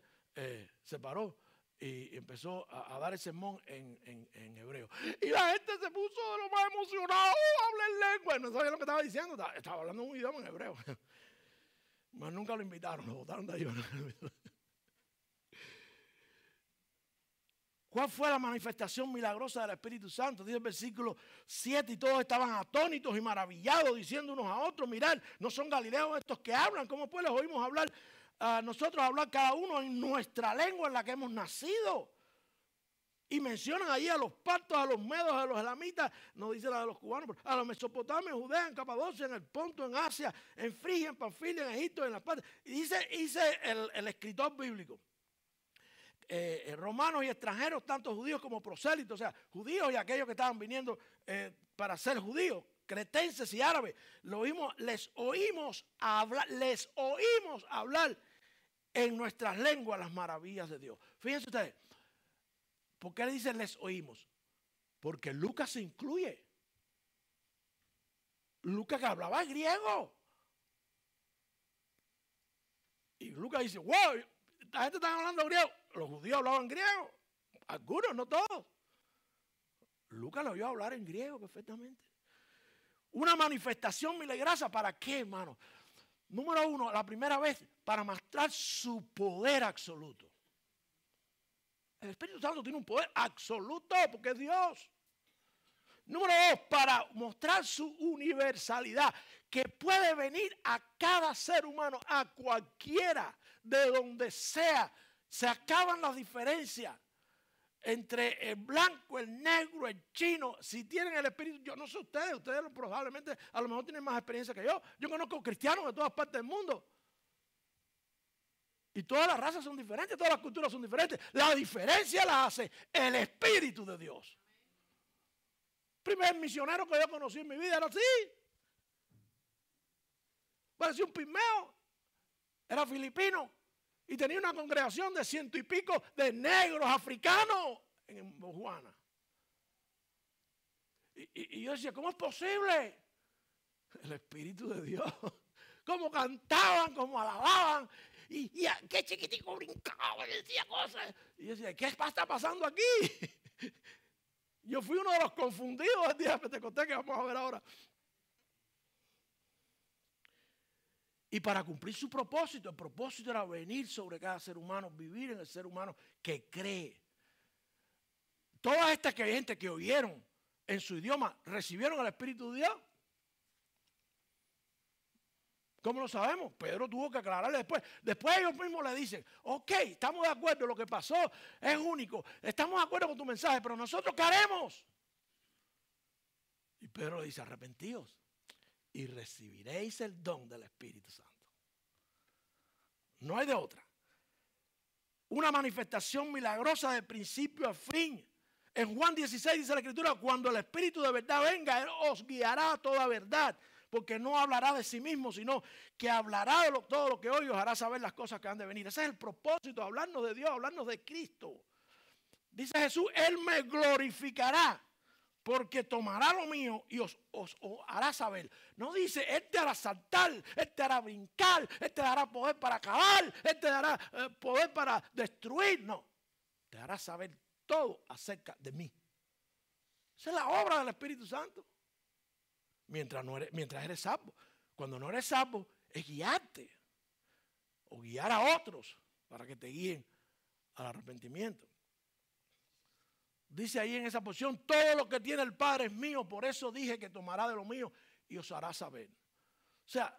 se paró y empezó a dar el sermón en hebreo. Y la gente se puso de lo más emocionado. Habla en lengua. No sabía lo que estaba diciendo. Estaba hablando un idioma en hebreo. Mas nunca lo invitaron. Lo botaron de ahí. ¿Cuál fue la manifestación milagrosa del Espíritu Santo? Dice el versículo 7, y todos estaban atónitos y maravillados, diciendo unos a otros, mirad, no son galileos estos que hablan, ¿cómo pues les oímos hablar nosotros hablar cada uno en nuestra lengua en la que hemos nacido? Y mencionan allí a los partos, a los medos, a los elamitas, no dice la de los cubanos, pero a los mesopotamios, en Judea, en Capadocia, en el Ponto, en Asia, en Frigia, en Panfilia, en Egipto, en las partes. Y dice el escritor bíblico, romanos y extranjeros, tanto judíos como prosélitos, o sea, judíos y aquellos que estaban viniendo para ser judíos, cretenses y árabes, les oímos hablar en nuestras lenguas las maravillas de Dios. Fíjense ustedes, ¿por qué le dicen les oímos? Porque Lucas se incluye. Lucas que hablaba griego. Y Lucas dice, wow, la gente está hablando griego. Los judíos hablaban griego. Algunos, no todos. Lucas lo oyó hablar en griego perfectamente. Una manifestación milagrosa, ¿para qué, hermano? Número uno, la primera vez, para mostrar su poder absoluto. El Espíritu Santo tiene un poder absoluto porque es Dios. Número dos, para mostrar su universalidad, que puede venir a cada ser humano, a cualquiera, de donde sea. Se acaban las diferencias entre el blanco, el negro, el chino. Si tienen el Espíritu, yo no sé ustedes probablemente a lo mejor tienen más experiencia que yo. Yo conozco cristianos de todas partes del mundo. Y todas las razas son diferentes, todas las culturas son diferentes. La diferencia la hace el Espíritu de Dios. El primer misionero que yo conocí en mi vida era así. Parecía un pigmeo. Era filipino. Y tenía una congregación de 100 y pico de negros africanos en Botswana. Y yo decía, ¿cómo es posible? El Espíritu de Dios. Cómo cantaban, cómo alababan. Y qué chiquitico brincaba y decía cosas. Y yo decía, ¿qué está pasando aquí? Yo fui uno de los confundidos del día de Pentecostés que vamos a ver ahora. Y para cumplir su propósito, el propósito era venir sobre cada ser humano, vivir en el ser humano que cree. Toda esta gente que oyeron en su idioma, ¿recibieron el Espíritu de Dios? ¿Cómo lo sabemos? Pedro tuvo que aclararle después. Después ellos mismos le dicen, ok, estamos de acuerdo, lo que pasó es único. Estamos de acuerdo con tu mensaje, pero nosotros ¿qué haremos? Y Pedro le dice, arrepentíos. y recibiréis el don del Espíritu Santo. No hay de otra. Una manifestación milagrosa de principio a fin. En Juan 16 dice la Escritura, cuando el Espíritu de verdad venga, Él os guiará a toda verdad, porque no hablará de sí mismo, sino que hablará de todo lo que hoy os hará saber las cosas que han de venir. Ese es el propósito, hablarnos de Dios, hablarnos de Cristo. Dice Jesús, Él me glorificará, porque tomará lo mío y os hará saber. No dice, Él te hará saltar, Él te hará brincar, Él te dará poder para acabar, Él te dará poder para destruir. No, te hará saber todo acerca de mí. Esa es la obra del Espíritu Santo. Mientras eres salvo. Cuando no eres salvo, es guiarte o guiar a otros para que te guíen al arrepentimiento. Dice ahí en esa porción, todo lo que tiene el Padre es mío, por eso dije que tomará de lo mío y os hará saber. O sea,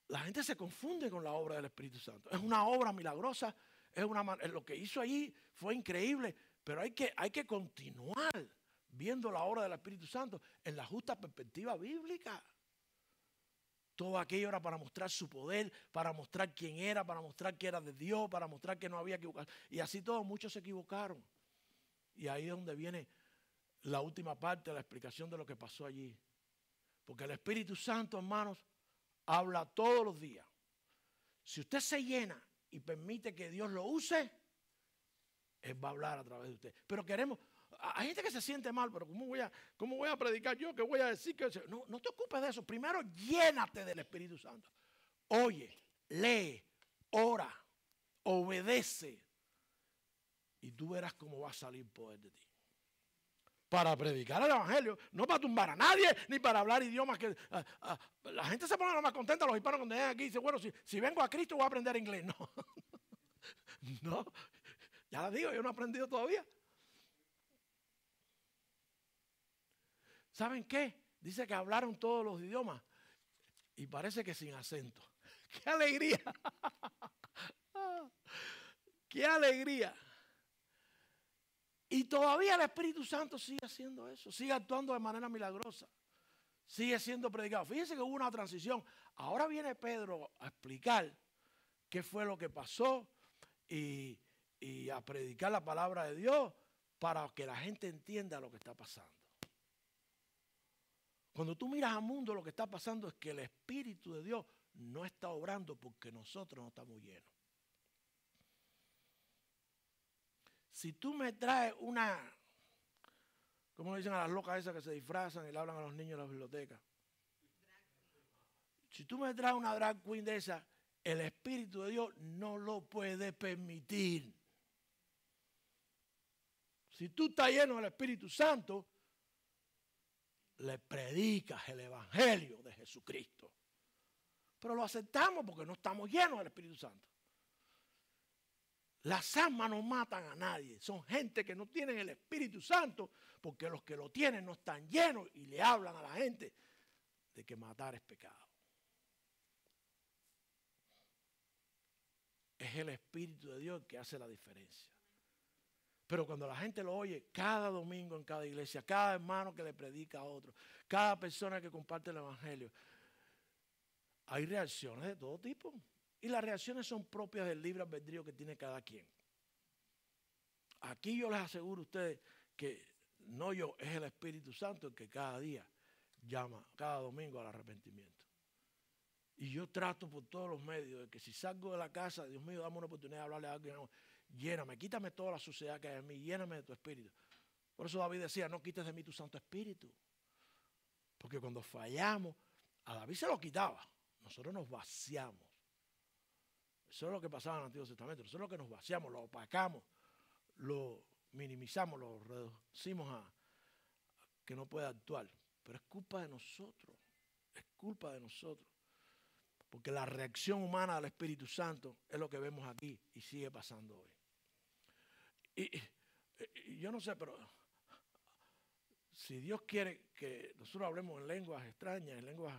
la gente se confunde con la obra del Espíritu Santo. Es una obra milagrosa, lo que hizo allí fue increíble, pero hay que continuar viendo la obra del Espíritu Santo en la justa perspectiva bíblica. Todo aquello era para mostrar su poder, para mostrar quién era, para mostrar que era de Dios, para mostrar que no había equivocado. Y así todos, muchos se equivocaron. Y ahí es donde viene la última parte de la explicación de lo que pasó allí. Porque el Espíritu Santo, hermanos, habla todos los días. Si usted se llena y permite que Dios lo use, Él va a hablar a través de usted. Pero hay gente que se siente mal, pero ¿cómo voy a predicar yo? ¿Qué voy a decir? No te ocupes de eso. Primero, llénate del Espíritu Santo. Oye, lee, ora, obedece. Y tú verás cómo va a salir poder de ti. Para predicar el Evangelio, no para tumbar a nadie, ni para hablar idiomas que... la gente se pone más contenta, los hispanos cuando llegan aquí, y dicen, bueno, si vengo a Cristo voy a aprender inglés. No, no, ya les digo, yo no he aprendido todavía. ¿Saben qué? Dice que hablaron todos los idiomas y parece que sin acento. ¡Qué alegría! ¡Qué alegría! Y todavía el Espíritu Santo sigue haciendo eso, sigue actuando de manera milagrosa, sigue siendo predicado. Fíjense que hubo una transición. Ahora viene Pedro a explicar qué fue lo que pasó y a predicar la palabra de Dios para que la gente entienda lo que está pasando. Cuando tú miras al mundo, lo que está pasando es que el Espíritu de Dios no está obrando porque nosotros no estamos llenos. Si tú me traes ¿cómo le dicen a las locas esas que se disfrazan y le hablan a los niños en la biblioteca? Si tú me traes una drag queen de esa, el Espíritu de Dios no lo puede permitir. Si tú estás lleno del Espíritu Santo, le predicas el Evangelio de Jesucristo. Pero lo aceptamos porque no estamos llenos del Espíritu Santo. Las almas no matan a nadie. Son gente que no tienen el Espíritu Santo porque los que lo tienen no están llenos y le hablan a la gente de que matar es pecado. Es el Espíritu de Dios que hace la diferencia. Pero cuando la gente lo oye cada domingo en cada iglesia, cada hermano que le predica a otro, cada persona que comparte el Evangelio, hay reacciones de todo tipo. Y las reacciones son propias del libre albedrío que tiene cada quien. Aquí yo les aseguro a ustedes que no yo, es el Espíritu Santo el que cada día llama, cada domingo al arrepentimiento. Y yo trato por todos los medios de que si salgo de la casa, Dios mío, dame una oportunidad de hablarle a alguien. Lléname, quítame toda la suciedad que hay en mí, lléname de tu Espíritu. Por eso David decía, no quites de mí tu Santo Espíritu. Porque cuando fallamos, a David se lo quitaba, nosotros nos vaciamos. Eso es lo que pasaba en el Antiguo Testamento. Eso es lo que nos vaciamos, lo opacamos, lo minimizamos, lo reducimos a que no pueda actuar. Pero es culpa de nosotros. Es culpa de nosotros. Porque la reacción humana al Espíritu Santo es lo que vemos aquí y sigue pasando hoy. Y yo no sé, pero si Dios quiere que nosotros hablemos en lenguas extrañas, en lenguas,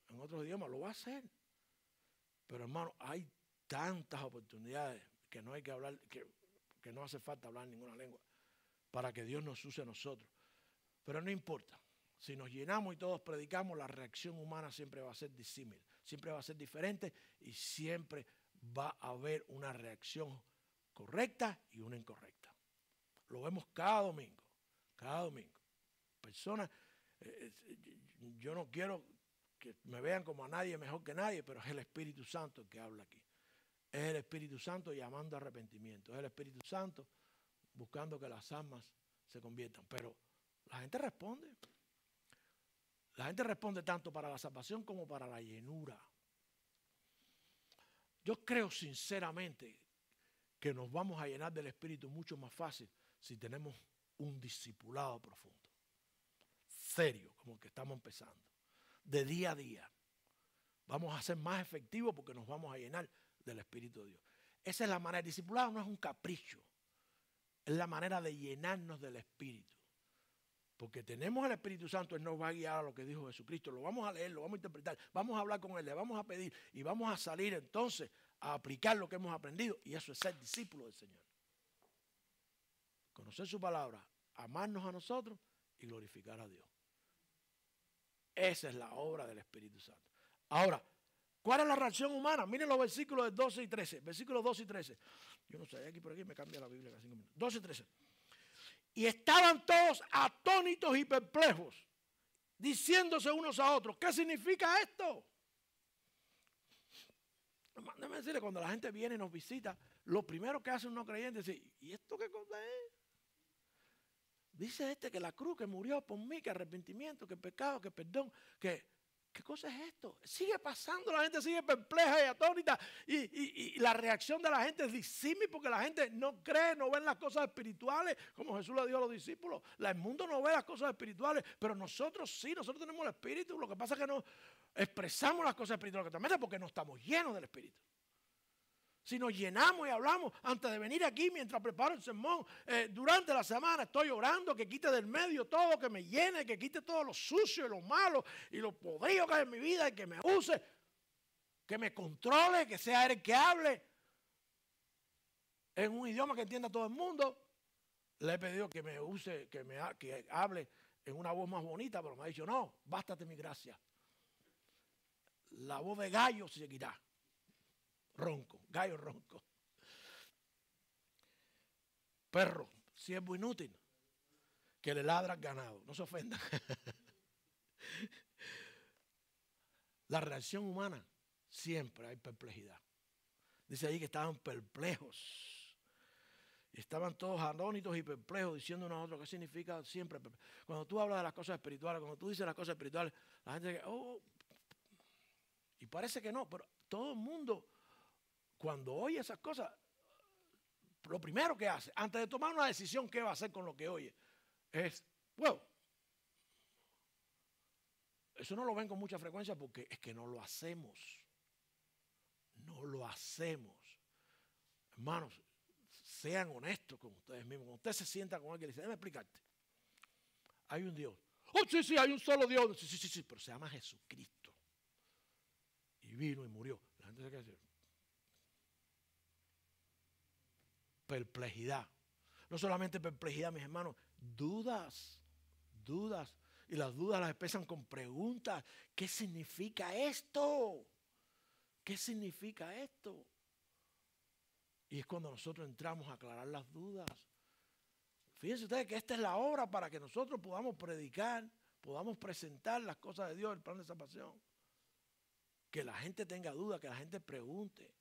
en otros idiomas, lo va a hacer. Pero hermano, hay tantas oportunidades que no hay que hablar, que no hace falta hablar ninguna lengua para que Dios nos use a nosotros. Pero no importa. Si nos llenamos y todos predicamos, la reacción humana siempre va a ser disímil, siempre va a ser diferente y siempre va a haber una reacción correcta y una incorrecta. Lo vemos cada domingo, cada domingo. Personas, yo no quiero que me vean como a nadie mejor que nadie, pero es el Espíritu Santo el que habla aquí. Es el Espíritu Santo llamando a arrepentimiento, es el Espíritu Santo buscando que las almas se conviertan. Pero la gente responde. La gente responde tanto para la salvación como para la llenura. Yo creo sinceramente que nos vamos a llenar del Espíritu mucho más fácil si tenemos un discipulado profundo, serio, como el que estamos empezando, de día a día. Vamos a ser más efectivos porque nos vamos a llenar del Espíritu de Dios. Esa es la manera. El discipulado no es un capricho, es la manera de llenarnos del Espíritu. Porque tenemos el Espíritu Santo, Él nos va a guiar a lo que dijo Jesucristo. Lo vamos a leer, lo vamos a interpretar, vamos a hablar con Él, le vamos a pedir y vamos a salir entonces a aplicar lo que hemos aprendido. Y eso es ser discípulo del Señor. Conocer su palabra, amarnos a nosotros y glorificar a Dios. Esa es la obra del Espíritu Santo. Ahora, ¿cuál es la reacción humana? Miren los versículos de 12 y 13. Versículos 12 y 13. Yo no sé, aquí por aquí me cambia la Biblia cada 5 minutos. 12 y 13. Y estaban todos atónitos y perplejos, diciéndose unos a otros, ¿qué significa esto? Déjame decirle, cuando la gente viene y nos visita, lo primero que hace un no creyente es decir, ¿y esto qué cosa es? Dice que la cruz que murió por mí, que arrepentimiento, que pecado, que perdón, ¿qué cosa es esto? Sigue pasando, la gente sigue perpleja y atónita y la reacción de la gente es disímil porque la gente no cree, no ve las cosas espirituales como Jesús le dijo a los discípulos. El mundo no ve las cosas espirituales, pero nosotros sí, nosotros tenemos el Espíritu. Lo que pasa es que no expresamos las cosas espirituales porque no estamos llenos del Espíritu. Si nos llenamos y hablamos antes de venir aquí, mientras preparo el sermón, durante la semana estoy orando que quite del medio todo, que me llene, que quite todo lo sucio y lo malo y lo podrido que hay en mi vida y que me use, que me controle, que sea él el que hable en un idioma que entienda todo el mundo. Le he pedido que me use, que hable en una voz más bonita, pero me ha dicho, no, bástate mi gracia. La voz de gallo se seguirá. Ronco, gallo ronco. Perro, siervo inútil, que le ladra al ganado. No se ofendan. La reacción humana, siempre hay perplejidad. Dice ahí que estaban perplejos. Y estaban todos atónitos y perplejos, diciendo uno a otro, ¿qué significa siempre? Cuando tú hablas de las cosas espirituales, cuando tú dices las cosas espirituales, la gente dice, oh, y parece que no, pero todo el mundo, cuando oye esas cosas, lo primero que hace, antes de tomar una decisión qué va a hacer con lo que oye, es, bueno, eso no lo ven con mucha frecuencia porque es que no lo hacemos. No lo hacemos. Hermanos, sean honestos con ustedes mismos. Cuando usted se sienta con alguien y dice, déjame explicarte. Hay un Dios. Oh, sí, hay un solo Dios. Sí, pero se llama Jesucristo. Y vino y murió. La gente se queda así. Perplejidad. No solamente perplejidad, mis hermanos, dudas. Y las dudas las expresan con preguntas. ¿Qué significa esto? ¿Qué significa esto? Y es cuando nosotros entramos a aclarar las dudas. Fíjense ustedes que esta es la hora para que nosotros podamos predicar, podamos presentar las cosas de Dios, el plan de salvación. Que la gente tenga dudas, que la gente pregunte.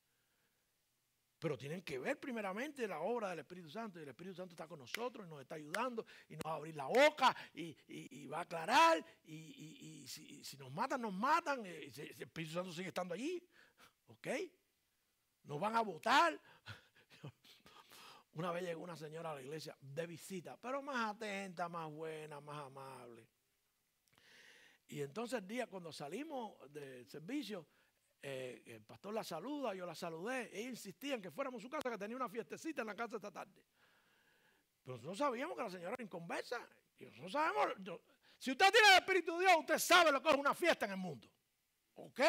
Pero tienen que ver primeramente la obra del Espíritu Santo. Y el Espíritu Santo está con nosotros y nos está ayudando y nos va a abrir la boca y va a aclarar. Y si nos matan, nos matan. El Espíritu Santo sigue estando allí. ¿Ok? Nos van a votar. Una vez llegó una señora a la iglesia de visita, pero más atenta, más buena, más amable. Y entonces el día cuando salimos del servicio, el pastor la saluda, yo la saludé. Ella insistía en que fuéramos a su casa, que tenía una fiestecita en la casa esta tarde. Pero nosotros sabíamos que la señora era inconversa. Y nosotros sabemos, si usted tiene el Espíritu de Dios, usted sabe lo que es una fiesta en el mundo. ¿Ok?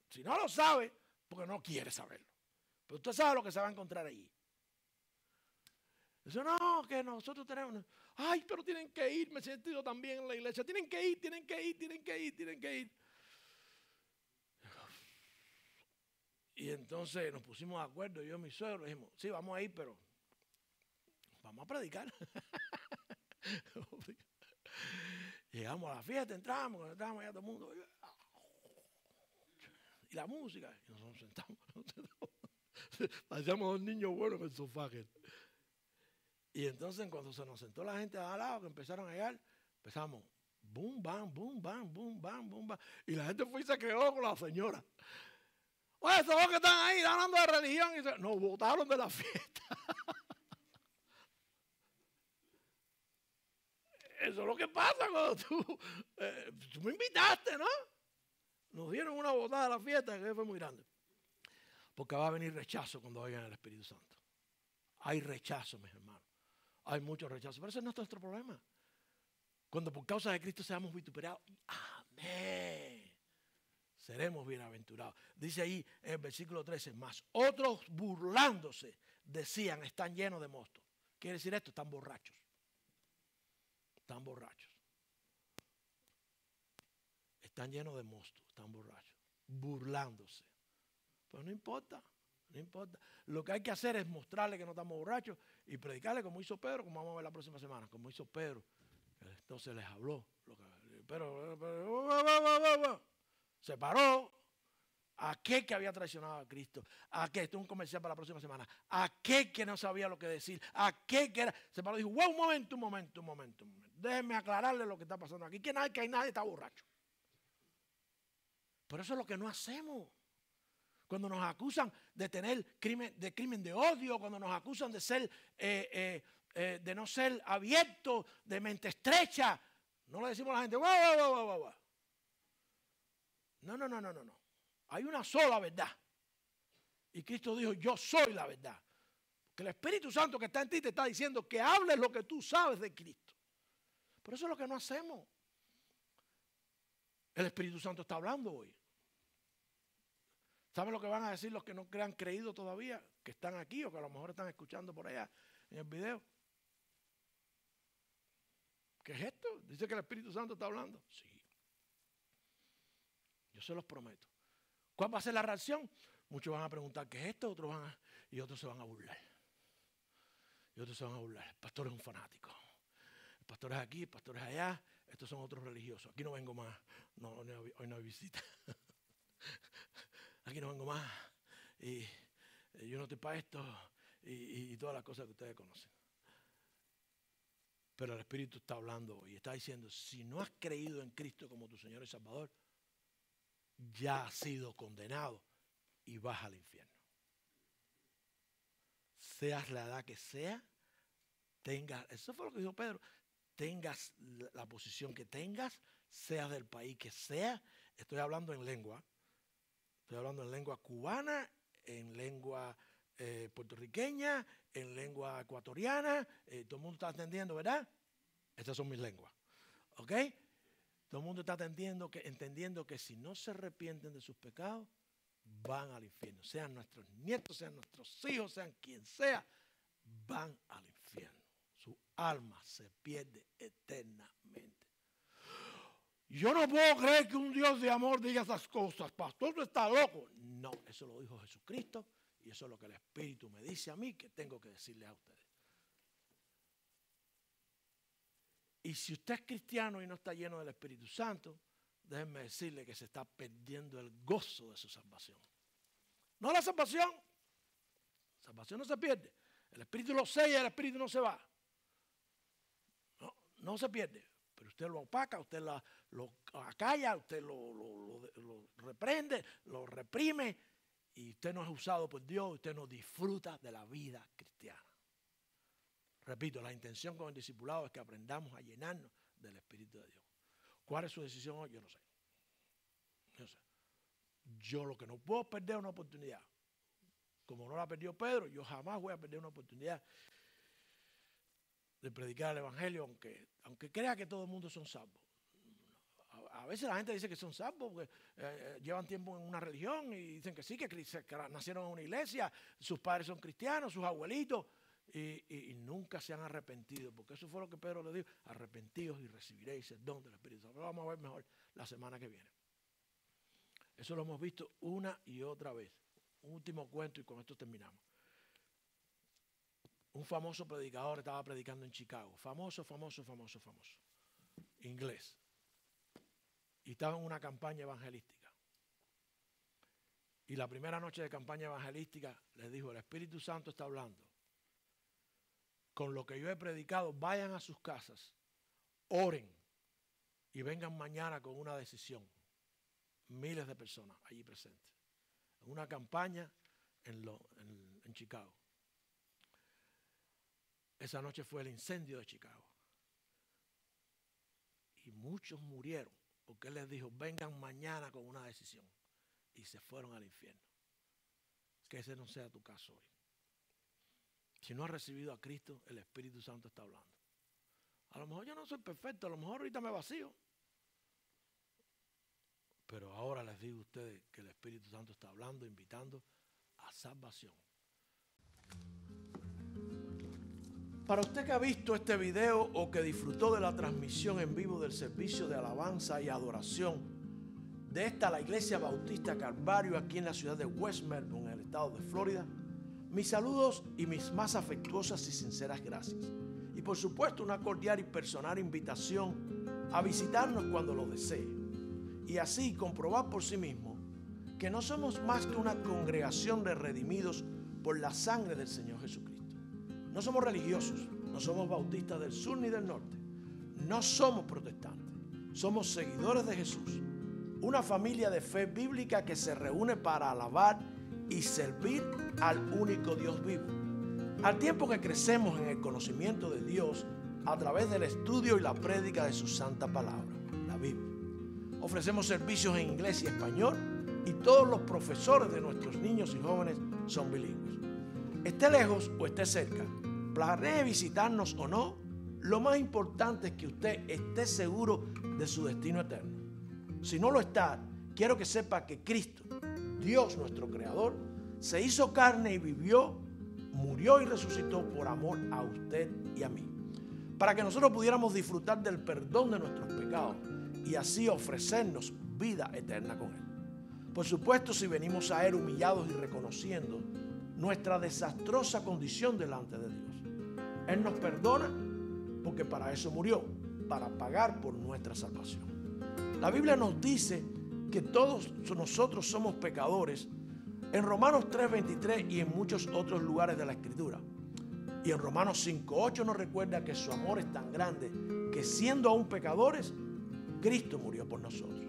Si no lo sabe, porque no quiere saberlo. Pero usted sabe lo que se va a encontrar allí. Dice, no, que nosotros tenemos. Ay, pero tienen que ir, me he sentido también en la iglesia. Tienen que ir, tienen que ir, tienen que ir, tienen que ir. Y entonces nos pusimos de acuerdo, yo y mi suegro, dijimos, sí, vamos a ir, pero vamos a predicar. Llegamos a la fiesta, entramos allá todo el mundo. Y la música, y nos sentamos. Parecíamos dos niños buenos en el sofá. Y entonces cuando se nos sentó la gente al lado, que empezaron a llegar, empezamos, boom, bam, boom, bam, boom, bam, boom, bam. Y la gente fue y se quedó con la señora. Oye, esos dos que están ahí hablando de religión, y nos botaron de la fiesta. Eso es lo que pasa cuando tú me invitaste, ¿no? Nos dieron una botada de la fiesta que fue muy grande. Porque va a venir rechazo cuando vayan al Espíritu Santo. Hay rechazo, mis hermanos. Hay mucho rechazo. Pero ese no es nuestro problema. Cuando por causa de Cristo seamos vituperados. Amén. Seremos bienaventurados. Dice ahí en el versículo 13. Más otros burlándose decían, están llenos de mosto. Quiere decir esto, están borrachos. Están borrachos. Están llenos de mosto, están borrachos. Burlándose. Pero no importa, no importa. Lo que hay que hacer es mostrarle que no estamos borrachos y predicarle como hizo Pedro, como vamos a ver la próxima semana, como hizo Pedro. Entonces les habló. Pero se paró. Aquel que había traicionado a Cristo. Aquel, esto es un comercial para la próxima semana. Aquel que no sabía lo que decir. Aquel que era. Se paró y dijo, wow, un momento. Déjenme aclararle lo que está pasando aquí. Que nadie está borracho. Pero eso es lo que no hacemos. Cuando nos acusan de tener crimen de odio, cuando nos acusan de ser, de no ser abiertos, de mente estrecha, no le decimos a la gente, guau. No. Hay una sola verdad. Y Cristo dijo, yo soy la verdad. Que el Espíritu Santo que está en ti te está diciendo que hables lo que tú sabes de Cristo. Pero eso es lo que no hacemos. El Espíritu Santo está hablando hoy. ¿Saben lo que van a decir los que no han creído todavía? Que están aquí o que a lo mejor están escuchando por allá en el video. ¿Qué es esto? Dice que el Espíritu Santo está hablando. Sí. Yo se los prometo. ¿Cuál va a ser la reacción? Muchos van a preguntar qué es esto, y otros se van a burlar. El pastor es un fanático. El pastor es aquí, el pastor es allá. Estos son otros religiosos. Aquí no vengo más. No, hoy no hay visita. Aquí no vengo más. Y yo no estoy para esto. Y todas las cosas que ustedes conocen. Pero el Espíritu está hablando hoy. Está diciendo, si no has creído en Cristo como tu Señor y Salvador, ya has sido condenado y vas al infierno. Seas la edad que sea, eso fue lo que dijo Pedro, tengas la posición que tengas, seas del país que sea. Estoy hablando en lengua cubana, en lengua puertorriqueña, en lengua ecuatoriana. Todo el mundo está entendiendo, ¿verdad? Estas son mis lenguas. ¿Ok? Todo el mundo está entendiendo que si no se arrepienten de sus pecados, van al infierno. Sean nuestros nietos, sean nuestros hijos, sean quien sea, van al infierno. Su alma se pierde eternamente. Yo no puedo creer que un Dios de amor diga esas cosas. Pastor, tú estás loco. No, eso lo dijo Jesucristo y eso es lo que el Espíritu me dice a mí que tengo que decirle a ustedes. Y si usted es cristiano y no está lleno del Espíritu Santo, déjenme decirle que se está perdiendo el gozo de su salvación. No la salvación. La salvación no se pierde. El Espíritu lo sella, el Espíritu no se va. No se pierde. Pero usted lo opaca, usted lo acalla, usted lo reprende, lo reprime. Y usted no es usado por Dios, usted no disfruta de la vida cristiana. Repito, la intención con el discipulado es que aprendamos a llenarnos del Espíritu de Dios. ¿Cuál es su decisión hoy? Yo no sé. Yo lo que no puedo perder es una oportunidad. Como no la perdió Pedro, yo jamás voy a perder una oportunidad de predicar el Evangelio, aunque crea que todo el mundo son salvos. A veces la gente dice que son salvos porque llevan tiempo en una religión y dicen que sí, que nacieron en una iglesia, sus padres son cristianos, sus abuelitos. y nunca se han arrepentido, porque eso fue lo que Pedro le dijo: arrepentíos y recibiréis el don del Espíritu Santo. Lo vamos a ver mejor la semana que viene. Eso lo hemos visto una y otra vez. Un último cuento y con esto terminamos. Un famoso predicador estaba predicando en Chicago. Famoso. Inglés. Y estaba en una campaña evangelística. Y la primera noche de campaña evangelística les dijo: el Espíritu Santo está hablando. Con lo que yo he predicado, vayan a sus casas, oren y vengan mañana con una decisión. Miles de personas allí presentes. En una campaña en Chicago. Esa noche fue el incendio de Chicago. Y muchos murieron porque él les dijo: vengan mañana con una decisión. Y se fueron al infierno. Que ese no sea tu caso hoy. Si no has recibido a Cristo, el Espíritu Santo está hablando. A lo mejor yo no soy perfecto, a lo mejor ahorita me vacío. Pero ahora les digo a ustedes que el Espíritu Santo está hablando, invitando a salvación. Para usted que ha visto este video o que disfrutó de la transmisión en vivo del servicio de alabanza y adoración de la Iglesia Bautista Calvario aquí en la ciudad de West Melbourne, en el estado de Florida, mis saludos y mis más afectuosas y sinceras gracias. Y por supuesto una cordial y personal invitación a visitarnos cuando lo desee. Y así comprobar por sí mismo que no somos más que una congregación de redimidos por la sangre del Señor Jesucristo. No somos religiosos, no somos bautistas del sur ni del norte, no somos protestantes, somos seguidores de Jesús, una familia de fe bíblica que se reúne para alabar y servir al único Dios vivo. Al tiempo que crecemos en el conocimiento de Dios a través del estudio y la prédica de su santa palabra, la Biblia. Ofrecemos servicios en inglés y español y todos los profesores de nuestros niños y jóvenes son bilingües. Esté lejos o esté cerca, planee visitarnos o no, lo más importante es que usted esté seguro de su destino eterno. Si no lo está, quiero que sepa que Cristo, Dios nuestro Creador, se hizo carne y vivió, murió y resucitó por amor a usted y a mí, para que nosotros pudiéramos disfrutar del perdón de nuestros pecados y así ofrecernos vida eterna con Él. Por supuesto, si venimos a Él humillados y reconociendo nuestra desastrosa condición delante de Dios, Él nos perdona porque para eso murió, para pagar por nuestra salvación. La Biblia nos dice que todos nosotros somos pecadores en Romanos 3:23 y en muchos otros lugares de la Escritura. Y en Romanos 5:8 nos recuerda que su amor es tan grande que siendo aún pecadores, Cristo murió por nosotros.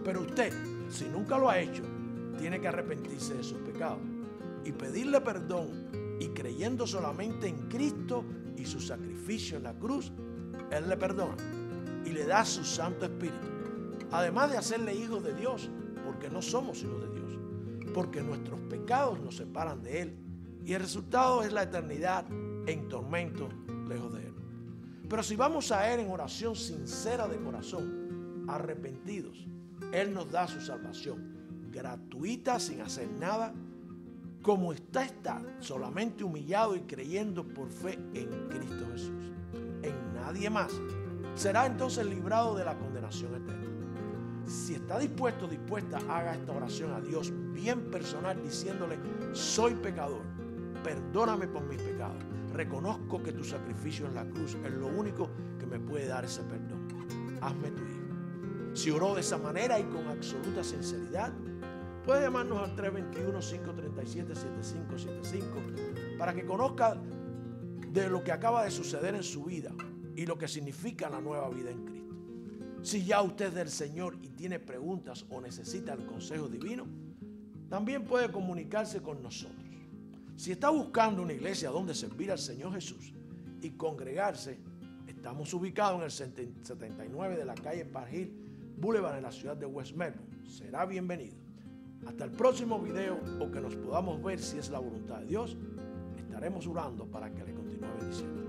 Pero usted, si nunca lo ha hecho, tiene que arrepentirse de sus pecados y pedirle perdón, y creyendo solamente en Cristo y su sacrificio en la cruz, Él le perdona y le da su Santo Espíritu. Además de hacerle hijos de Dios, porque no somos hijos de Dios, porque nuestros pecados nos separan de Él y el resultado es la eternidad en tormento lejos de Él. Pero si vamos a Él en oración sincera de corazón, arrepentidos, Él nos da su salvación gratuita, sin hacer nada, como está, solamente humillado y creyendo por fe en Cristo Jesús, en nadie más. Será entonces librado de la condenación eterna. Si está dispuesto, dispuesta, haga esta oración a Dios bien personal, diciéndole: soy pecador, perdóname por mis pecados, reconozco que tu sacrificio en la cruz es lo único que me puede dar ese perdón, hazme tu hijo. Si oró de esa manera y con absoluta sinceridad, puede llamarnos al 321-537-7575 para que conozca de lo que acaba de suceder en su vida y lo que significa la nueva vida en Cristo. Si ya usted es del Señor y tiene preguntas o necesita el consejo divino, también puede comunicarse con nosotros. Si está buscando una iglesia donde servir al Señor Jesús y congregarse, estamos ubicados en el 79 de la calle Park Hill Boulevard en la ciudad de West Melbourne. Será bienvenido. Hasta el próximo video, o que nos podamos ver si es la voluntad de Dios, estaremos orando para que le continúe bendiciendo.